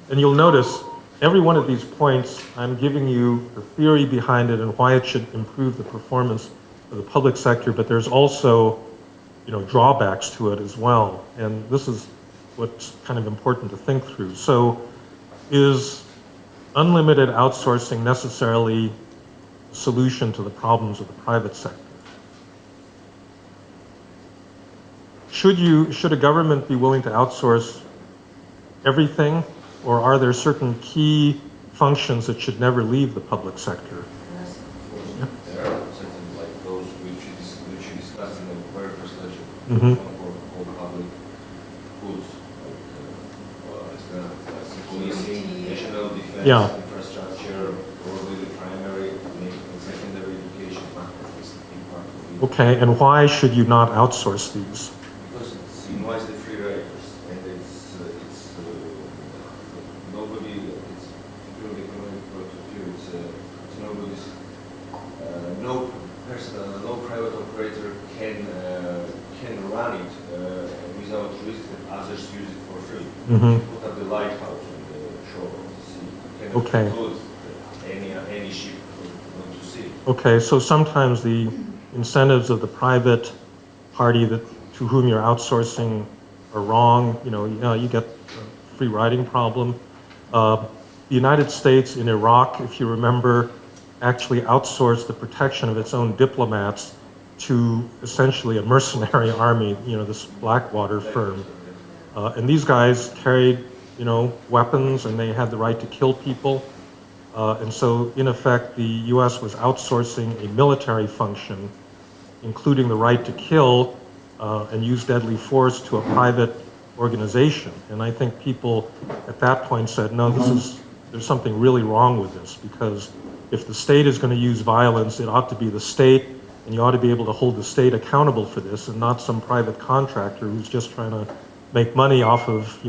and you'll notice every one of these points, I'm giving you the theory behind it and why it should improve the performance of the public sector, but there's also, drawbacks to it as well. And this is what's kind of important to think through. So is unlimited outsourcing necessarily a solution to the problems of the private sector? Should a government be willing to outsource everything? Or are there certain key functions that should never leave the public sector? There are certain, like those which you discussed in the very first lecture, for public goods, like policing, national defense, infrastructure, probably the primary and secondary education. That's a big part of it. Okay, and why should you not outsource these? Because it's invites the free riders, and it's nobody, it's purely economic point of view, it's nobody's, no person, no private operator can run it without risk that others use it for free. Put up the lighthouse on the shore of the sea. You cannot preclude any ship going to sea. Okay, so sometimes the incentives of the private party to whom you're outsourcing are wrong. You get a free riding problem. The United States in Iraq, if you remember, actually outsourced the protection of its own diplomats to essentially a mercenary army, this Blackwater firm. And these guys carried, weapons, and they had the right to kill people. And so, in effect, the U.S. was outsourcing a military function, including the right to kill and use deadly force, to a private organization. And I think people at that point said, no, there's something really wrong with this, because if the state is going to use violence, it ought to be the state, and you ought to be able to hold the state accountable for this, and not some private contractor who's just trying to make money off of,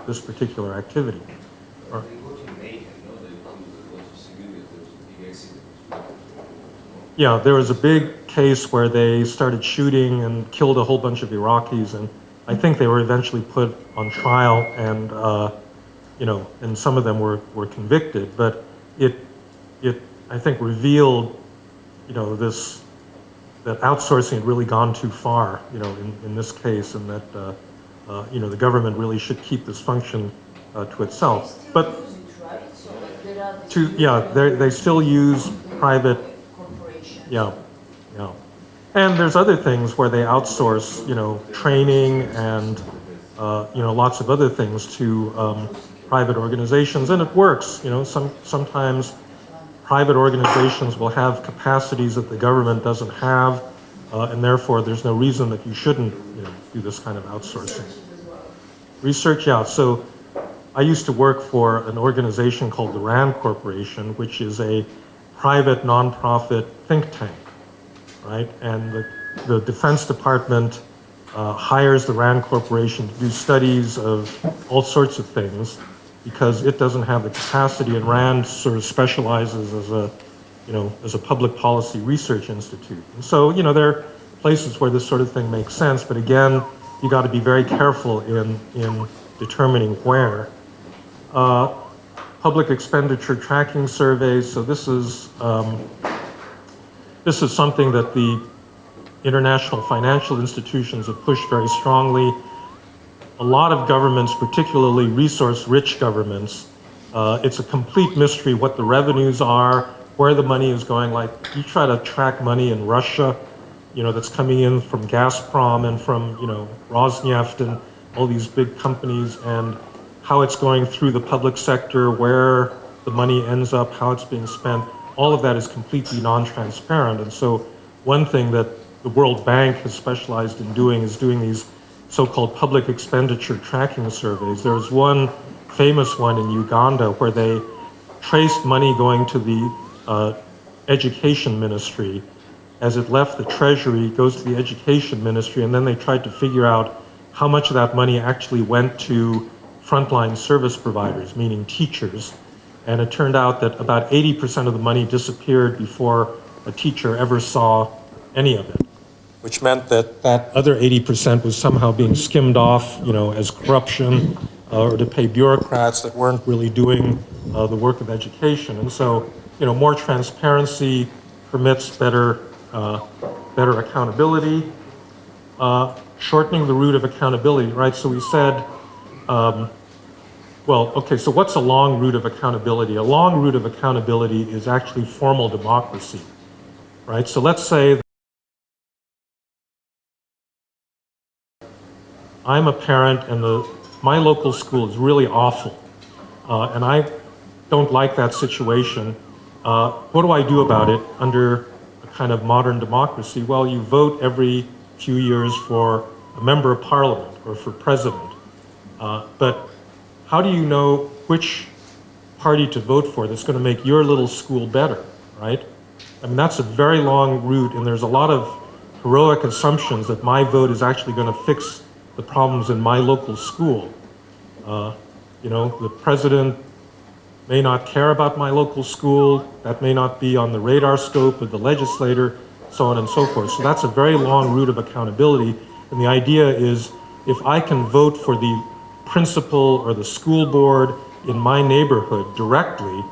this particular activity. They go to Mayhem, no? They go to civilians, there was a big accident. Yeah, there was a big case where they started shooting and killed a whole bunch of Iraqis, and I think they were eventually put on trial and, and some of them were convicted, but it, I think, revealed, that outsourcing had really gone too far, in this case, and that, the government really should keep this function to itself. But use it, right? So like there are they still use private, corporations. yeah. And there's other things where they outsource, training and, lots of other things to private organizations, and it works. Sometimes private organizations will have capacities that the government doesn't have, and therefore there's no reason that you shouldn't, do this kind of outsourcing. Research, yeah. So I used to work for an organization called the RAND Corporation, which is a private nonprofit think tank, right? And the Defense Department hires the RAND Corporation to do studies of all sorts of things because it doesn't have the capacity, and RAND sort of specializes as a public policy research institute. And so, there are places where this sort of thing makes sense, but again, you got to be very careful in determining where. Public expenditure tracking surveys. So this is something that the international financial institutions have pushed very strongly. A lot of governments, particularly resource-rich governments, it's a complete mystery what the revenues are, where the money is going. Like, you try to track money in Russia, that's coming in from Gazprom and from, Rosneft and all these big companies, and how it's going through the public sector, where the money ends up, how it's being spent. All of that is completely non-transparent. And so one thing that the World Bank has specialized in doing is doing these so-called public expenditure tracking surveys. There was one famous one in Uganda where they traced money going to the education ministry. As it left the treasury, goes to the education ministry, and then they tried to figure out how much of that money actually went to frontline service providers, meaning teachers. And it turned out that about 80% of the money disappeared before a teacher ever saw any of it, which meant that that other 80% was somehow being skimmed off, as corruption or to pay bureaucrats that weren't really doing the work of education. And so, more transparency permits better accountability. Shortening the route of accountability, right? So we said, so what's a long route of accountability? A long route of accountability is actually formal democracy, right? So let's say I'm a parent and my local school is really awful, and I don't like that situation. What do I do about it under a kind of modern democracy? Well, you vote every few years for a member of parliament or for president. But how do you know which party to vote for that's going to make your little school better, right? I mean, that's a very long route, and there's a lot of heroic assumptions that my vote is actually going to fix the problems in my local school. The president may not care about my local school, that may not be on the radar scope of the legislator, so on and so forth. So that's a very long route of accountability, and the idea is if I can vote for the principal or the school board in my neighborhood directly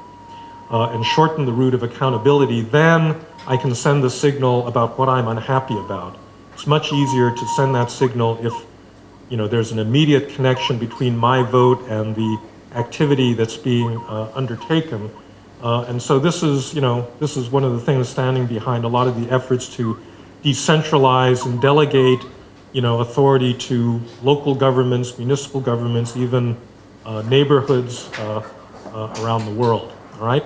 and shorten the route of accountability, then I can send the signal about what I'm unhappy about. It's much easier to send that signal if there's an immediate connection between my vote and the activity that's being undertaken. And so this is one of the things standing behind a lot of the efforts to decentralize and delegate authority to local governments, municipal governments, even neighborhoods around the world, all right?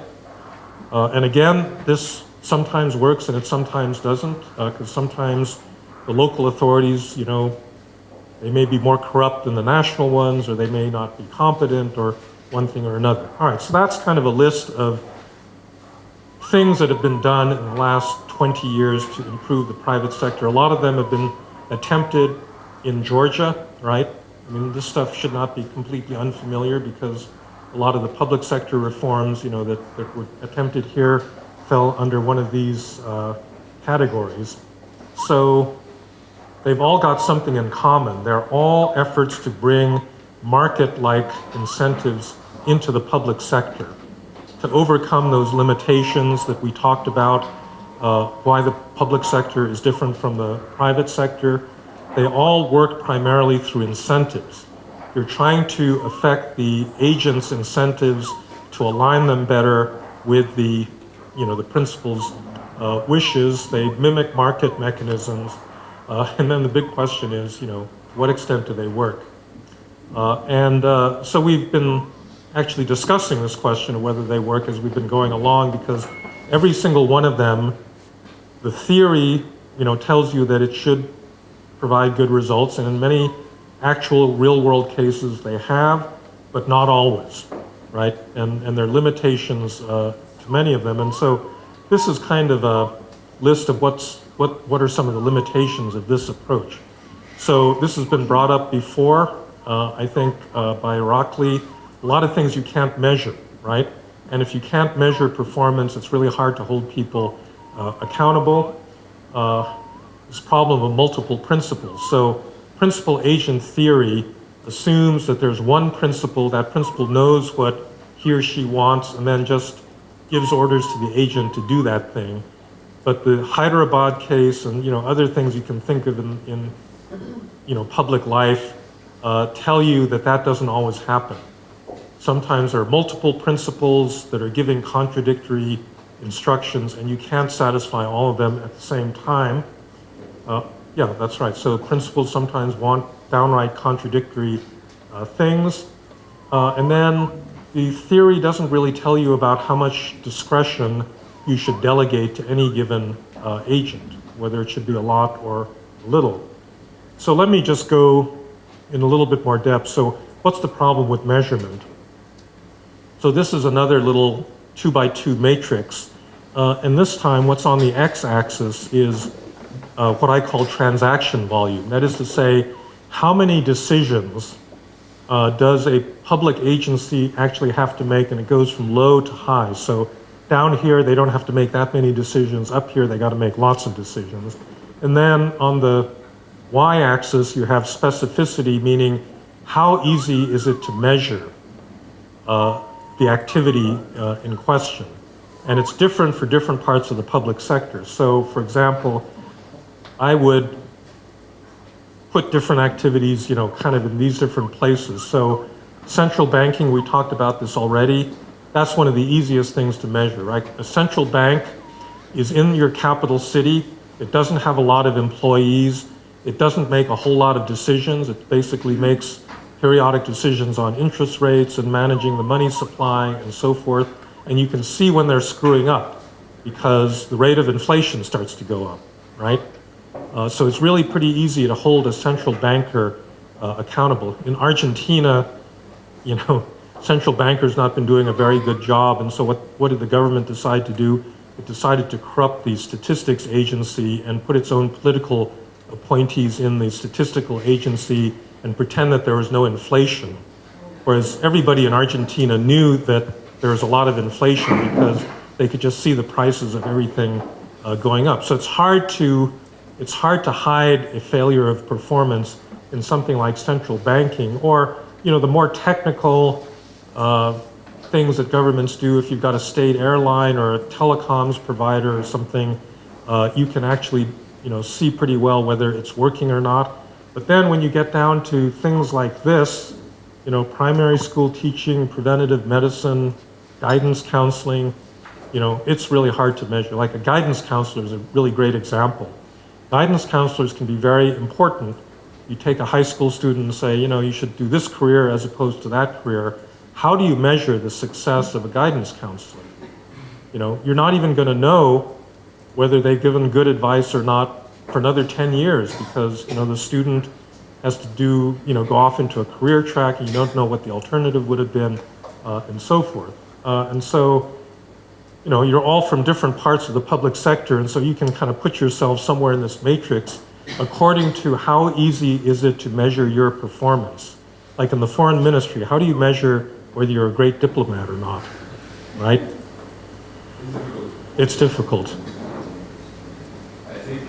And again, this sometimes works and it sometimes doesn't, because sometimes the local authorities, they may be more corrupt than the national ones, or they may not be competent, or one thing or another. All right, so that's kind of a list of things that have been done in the last 20 years to improve the private sector. A lot of them have been attempted in Georgia, right? I mean, this stuff should not be completely unfamiliar because a lot of the public sector reforms, that were attempted here fell under one of these categories. So they've all got something in common. They're all efforts to bring market-like incentives into the public sector to overcome those limitations that we talked about, why the public sector is different from the private sector. They all work primarily through incentives. You're trying to affect the agent's incentives to align them better with the, the principal's wishes. They mimic market mechanisms. And then the big question is, to what extent do they work? So we've been actually discussing this question of whether they work as we've been going along, because every single one of them, the theory, tells you that it should provide good results, and in many actual real-world cases they have, but not always, right? And there are limitations to many of them, and so this is kind of a list of what are some of the limitations of this approach. So this has been brought up before, I think, by Rockley. A lot of things you can't measure, right? And if you can't measure performance, it's really hard to hold people accountable. This problem of multiple principles. So principal-agent theory assumes that there's one principal, that principal knows what he or she wants, and then just gives orders to the agent to do that thing. But the Hyderabad case and other things you can think of in public life tell you that that doesn't always happen. Sometimes there are multiple principles that are giving contradictory instructions, and you can't satisfy all of them at the same time. Yeah, that's right. So principals sometimes want downright contradictory things. And then the theory doesn't really tell you about how much discretion you should delegate to any given agent, whether it should be a lot or a little. So let me just go in a little bit more depth. So what's the problem with measurement? So this is another little 2x2 matrix. And this time what's on the x-axis is what I call transaction volume. That is to say, how many decisions does a public agency actually have to make, and it goes from low to high. So down here, they don't have to make that many decisions. Up here, they got to make lots of decisions. And then on the y-axis, you have specificity, meaning how easy is it to measure the activity in question. And it's different for different parts of the public sector. So, for example, I would put different activities, kind of in these different places. So central banking, we talked about this already. That's one of the easiest things to measure, right? A central bank is in your capital city. It doesn't have a lot of employees. It doesn't make a whole lot of decisions. It basically makes periodic decisions on interest rates and managing the money supply and so forth. And you can see when they're screwing up because the rate of inflation starts to go up, right? So it's really pretty easy to hold a central banker accountable. In Argentina, central bankers not been doing a very good job, and so what did the government decide to do? It decided to corrupt the statistics agency and put its own political appointees in the statistical agency and pretend that there was no inflation. Whereas everybody in Argentina knew that there was a lot of inflation because they could just see the prices of everything going up. So it's hard to hide a failure of performance in something like central banking, or the more technical things that governments do. If you've got a state airline or a telecoms provider or something, you can actually see pretty well whether it's working or not. But then when you get down to things like this, primary school teaching, preventative medicine, guidance counseling, it's really hard to measure. Like a guidance counselor is a really great example. Guidance counselors can be very important. You take a high school student and say, you should do this career as opposed to that career. How do you measure the success of a guidance counselor? You're not even going to know whether they've given good advice or not for another 10 years because, the student has to go off into a career track and you don't know what the alternative would have been and so forth. And so, you're all from different parts of the public sector, and so you can kind of put yourself somewhere in this matrix according to how easy is it to measure your performance. Like in the foreign ministry, how do you measure whether you're a great diplomat or not, right? It's difficult. I think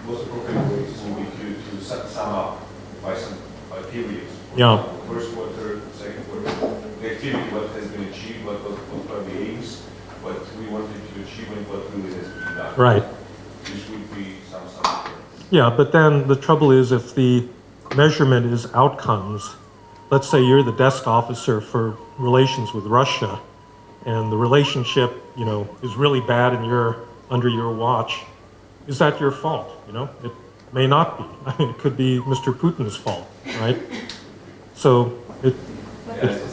most appropriate way is to make to sum up by periods. Yeah. First quarter, second quarter, the activity, what has been achieved, what are the aims, what we wanted to achieve, and what really has been done. Right. This would be some. Yeah, but then the trouble is if the measurement is outcomes, let's say you're the desk officer for relations with Russia, and the relationship, is really bad and you're under your watch, is that your fault? It may not be. I mean, it could be Mr. Putin's fault, right? So it's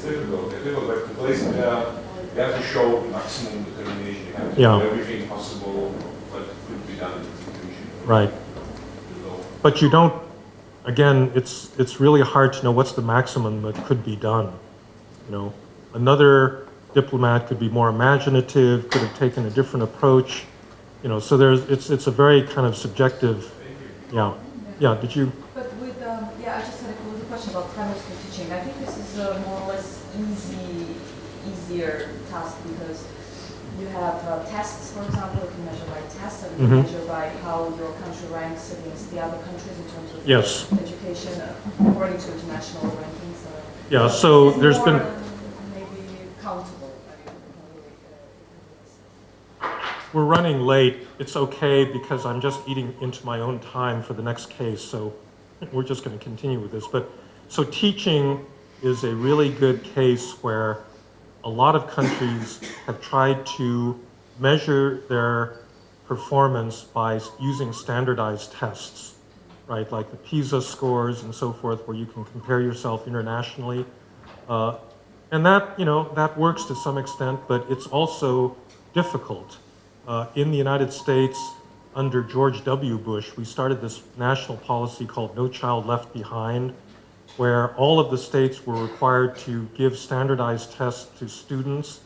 difficult. It's difficult, but the place you have to show maximum determination. You have to do everything possible, but could be done in the situation. Right. But you don't. Again, it's really hard to know what's the maximum that could be done. Another diplomat could be more imaginative, could have taken a different approach. So it's a very kind of subjective. Yeah. Yeah. Did you? But with I just had a question about primary school teaching. I think this is a more or less easier task because you have tests, for example, you can measure by tests, and you can measure by how your country ranks against the other countries in terms of education according to international rankings. Yeah, so there's been maybe countable. We're running late. It's okay because I'm just eating into my own time for the next case, so we're just going to continue with this. But so teaching is a really good case where a lot of countries have tried to measure their performance by using standardized tests, right? Like the PISA scores and so forth, where you can compare yourself internationally. And that, that works to some extent, but it's also difficult. In the United States, under George W. Bush, we started this national policy called No Child Left Behind, where all of the states were required to give standardized tests to students,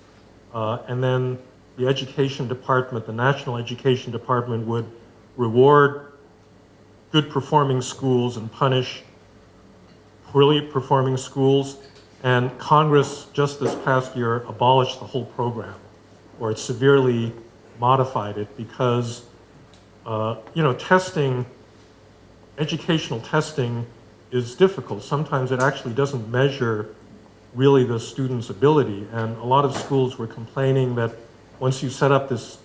and then the education department, the national education department, would reward good performing schools and punish poorly performing schools. And Congress just this past year abolished the whole program, or it severely modified it because, testing, educational testing is difficult. Sometimes it actually doesn't measure really the student's ability. And a lot of schools were complaining that once you set up this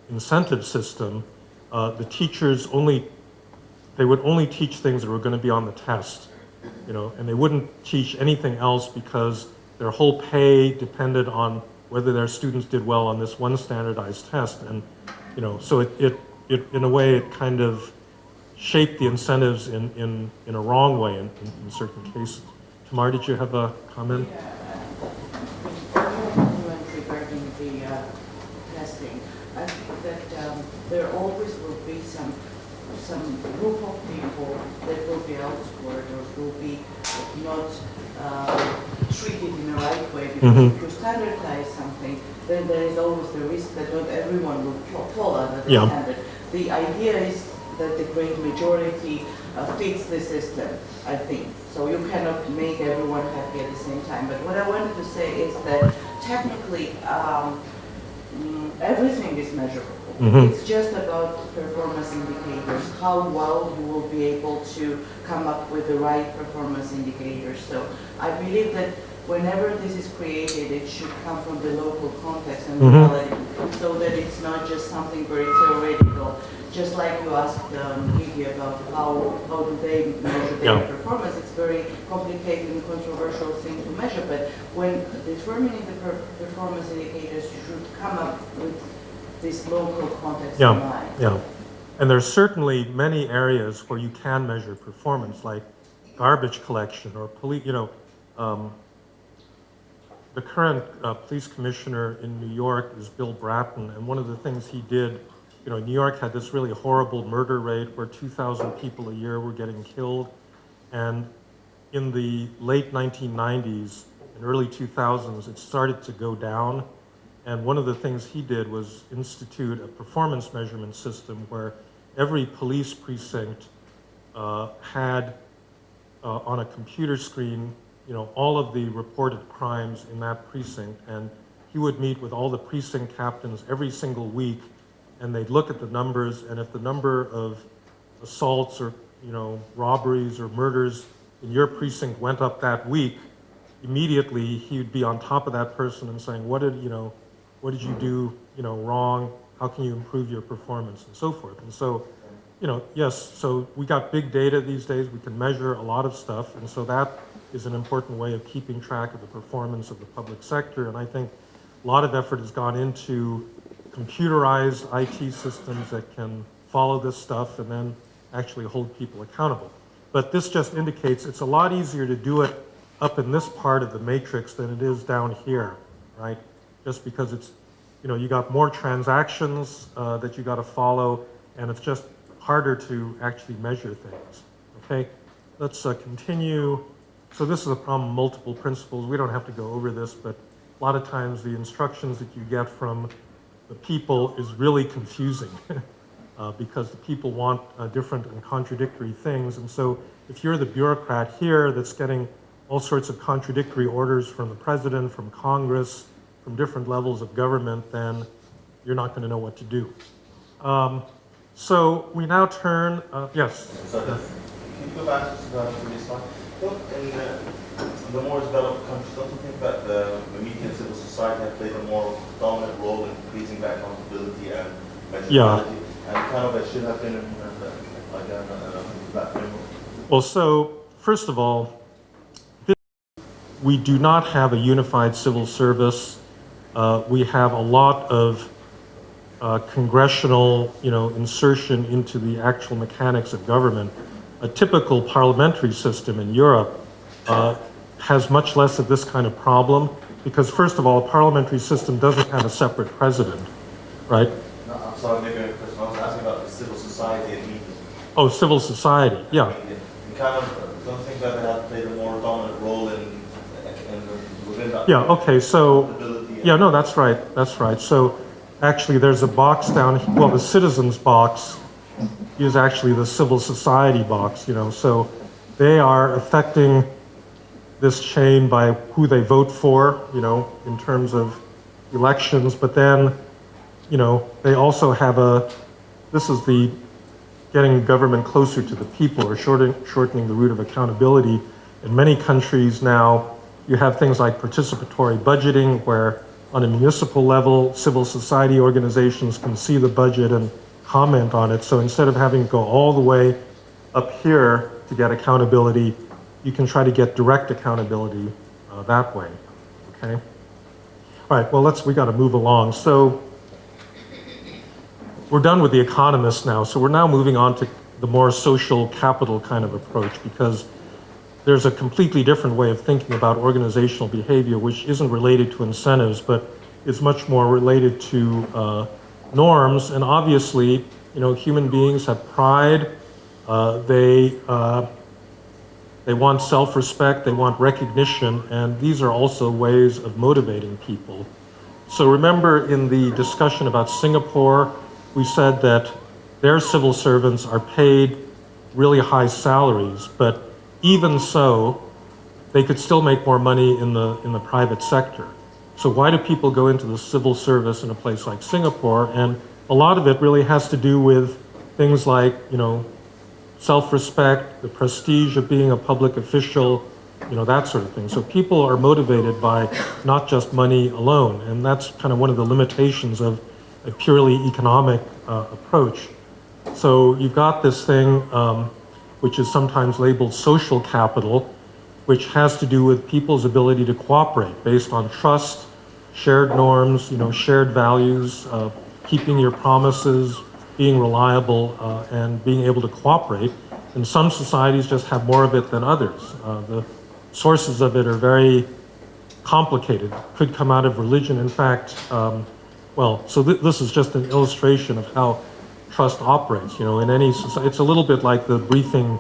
incentive system, the teachers they would only teach things that were going to be on the test, and they wouldn't teach anything else because their whole pay depended on whether their students did well on this one standardized test. And, so it in a way, it kind of shape the incentives in a wrong way in certain cases. Tamar, did you have a comment? Regarding the testing, I think that there always will be some group of people that will be outscored or will be not treated in the right way. Because if you standardize something, then there is always the risk that not everyone will follow that standard. The idea is that the great majority fits the system, I think. So you cannot make everyone happy at the same time. But what I wanted to say is that technically everything is measurable. It's just about performance indicators, how well you will be able to come up with the right performance indicators. So I believe that whenever this is created, it should come from the local context and reality, so that it's not just something very theoretical. Just like you asked Gigi about how do they measure their performance, it's very complicated and controversial thing to measure, but when determining the performance indicators, you should come up with this local context in mind. Yeah, and there's certainly many areas where you can measure performance, like garbage collection or police, the current police commissioner in New York is Bill Bratton, and one of the things he did, New York had this really horrible murder rate where 2,000 people a year were getting killed, and in the late 1990s and early 2000s, it started to go down, and one of the things he did was institute a performance measurement system where every police precinct had on a computer screen all of the reported crimes in that precinct, and he would meet with all the precinct captains every single week, and they'd look at the numbers, and if the number of assaults or robberies or murders in your precinct went up that week, immediately he'd be on top of that person and saying, what did you do, wrong? How can you improve your performance and so forth? And so, yes, so we got big data these days. We can measure a lot of stuff. And so that is an important way of keeping track of the performance of the public sector. And I think a lot of effort has gone into computerized IT systems that can follow this stuff and then actually hold people accountable. But this just indicates it's a lot easier to do it up in this part of the matrix than it is down here, right? Just because it's, you got more transactions that you got to follow, and it's just harder to actually measure things, okay? Let's continue. So this is a problem of multiple principles. We don't have to go over this, but a lot of times the instructions that you get from the people is really confusing because the people want different and contradictory things. And so if you're the bureaucrat here that's getting all sorts of contradictory orders from the president, from Congress, from different levels of government, then you're not going to know what to do. So we now turn, yes. So can you go back to the previous slide? Look, in the more developed countries, don't you think that the media and civil society have played a more dominant role in increasing that accountability and measurability? Yeah. And kind of it should have been that framework? Well, so first of all, we do not have a unified civil service. We have a lot of congressional, insertion into the actual mechanics of government. A typical parliamentary system in Europe has much less of this kind of problem because, first of all, a parliamentary system doesn't have a separate president, right? No, I'm sorry, maybe a question. I was asking about the civil society and media. Oh, civil society, yeah. You kind of don't think that they have played a more dominant role in within that? Yeah, okay, so, yeah, no, that's right, that's right. So actually there's a box down, well, the citizens box is actually the civil society box, so they are affecting this chain by who they vote for, in terms of elections, but then, they also have this is the getting government closer to the people or shortening the route of accountability. In many countries now, you have things like participatory budgeting where on a municipal level, civil society organizations can see the budget and comment on it. So instead of having to go all the way up here to get accountability, you can try to get direct accountability that way, okay? All right, well, we got to move along. So we're done with the Economist now. So we're now moving on to the more social capital kind of approach because there's a completely different way of thinking about organizational behavior, which isn't related to incentives, but is much more related to norms. And obviously, human beings have pride. They want self-respect. They want recognition. And these are also ways of motivating people. So remember in the discussion about Singapore, we said that their civil servants are paid really high salaries, but even so, they could still make more money in the private sector. So why do people go into the civil service in a place like Singapore? And a lot of it really has to do with things like, self-respect, the prestige of being a public official, that sort of thing. So people are motivated by not just money alone, and that's kind of one of the limitations of a purely economic approach. So you've got this thing which is sometimes labeled social capital, which has to do with people's ability to cooperate based on trust, shared norms, shared values, keeping your promises, being reliable, and being able to cooperate. And some societies just have more of it than others. The sources of it are very complicated, could come out of religion. In fact, this is just an illustration of how trust operates. In any society, it's a little bit like the briefing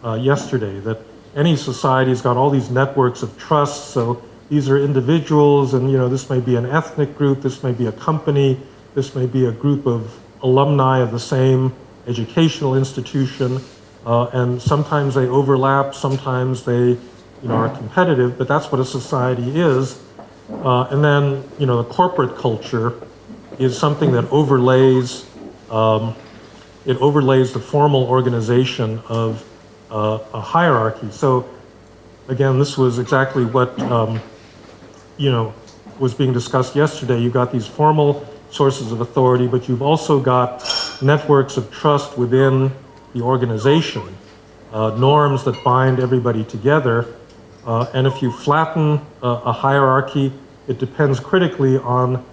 yesterday, that any society's got all these networks of trust. So these are individuals, and this may be an ethnic group, this may be a company, this may be a group of alumni of the same educational institution, and sometimes they overlap, sometimes they are competitive, but that's what a society is. And then the corporate culture is something that overlays it overlays the formal organization of a hierarchy. So again, this was exactly what was being discussed yesterday. You've got these formal sources of authority, but you've also got networks of trust within the organization, norms that bind everybody together. And if you flatten a hierarchy, it depends critically on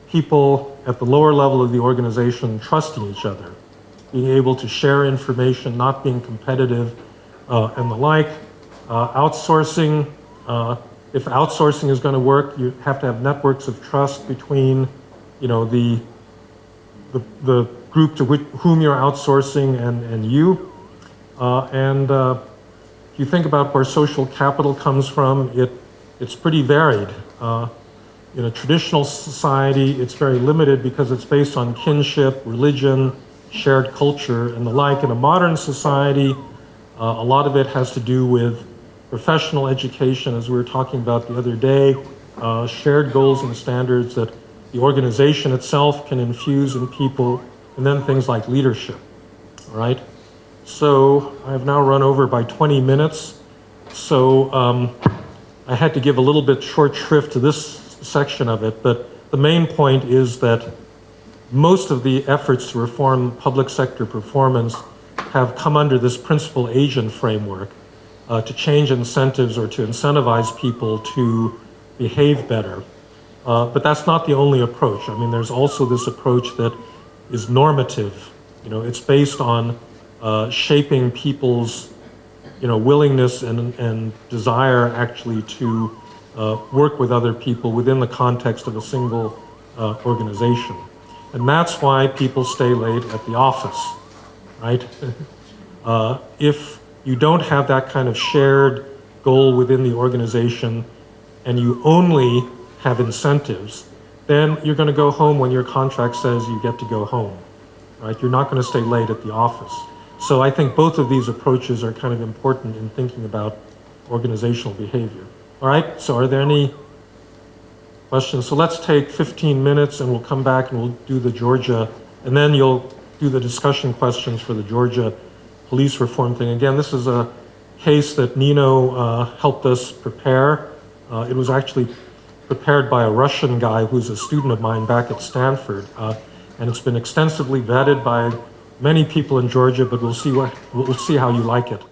people at the lower level of the organization trusting each other, being able to share information, not being competitive, and the like. Outsourcing, if outsourcing is going to work, you have to have networks of trust between, the group to whom you're outsourcing and you. If you think about where social capital comes from, it's pretty varied. In a traditional society, it's very limited because it's based on kinship, religion, shared culture, and the like. In a modern society, a lot of it has to do with professional education, as we were talking about the other day, shared goals and standards that the organization itself can infuse in people, and then things like leadership, all right? So I've now run over by 20 minutes, so I had to give a little bit short shrift to this section of it, but the main point is that most of the efforts to reform public sector performance have come under this principal agent framework to change incentives or to incentivize people to behave better. But that's not the only approach. I mean, there's also this approach that is normative. It's based on shaping people's willingness and desire actually to work with other people within the context of a single organization. And that's why people stay late at the office, right? If you don't have that kind of shared goal within the organization and you only have incentives, then you're going to go home when your contract says you get to go home, right? You're not going to stay late at the office. So I think both of these approaches are kind of important in thinking about organizational behavior. All right, so are there any questions? So let's take 15 minutes and we'll come back and we'll do the Georgia, and then you'll do the discussion questions for the Georgia police reform thing. Again, this is a case that Nino helped us prepare. It was actually prepared by a Russian guy who's a student of mine back at Stanford. And it's been extensively vetted by many people in Georgia, but we'll see how you like it.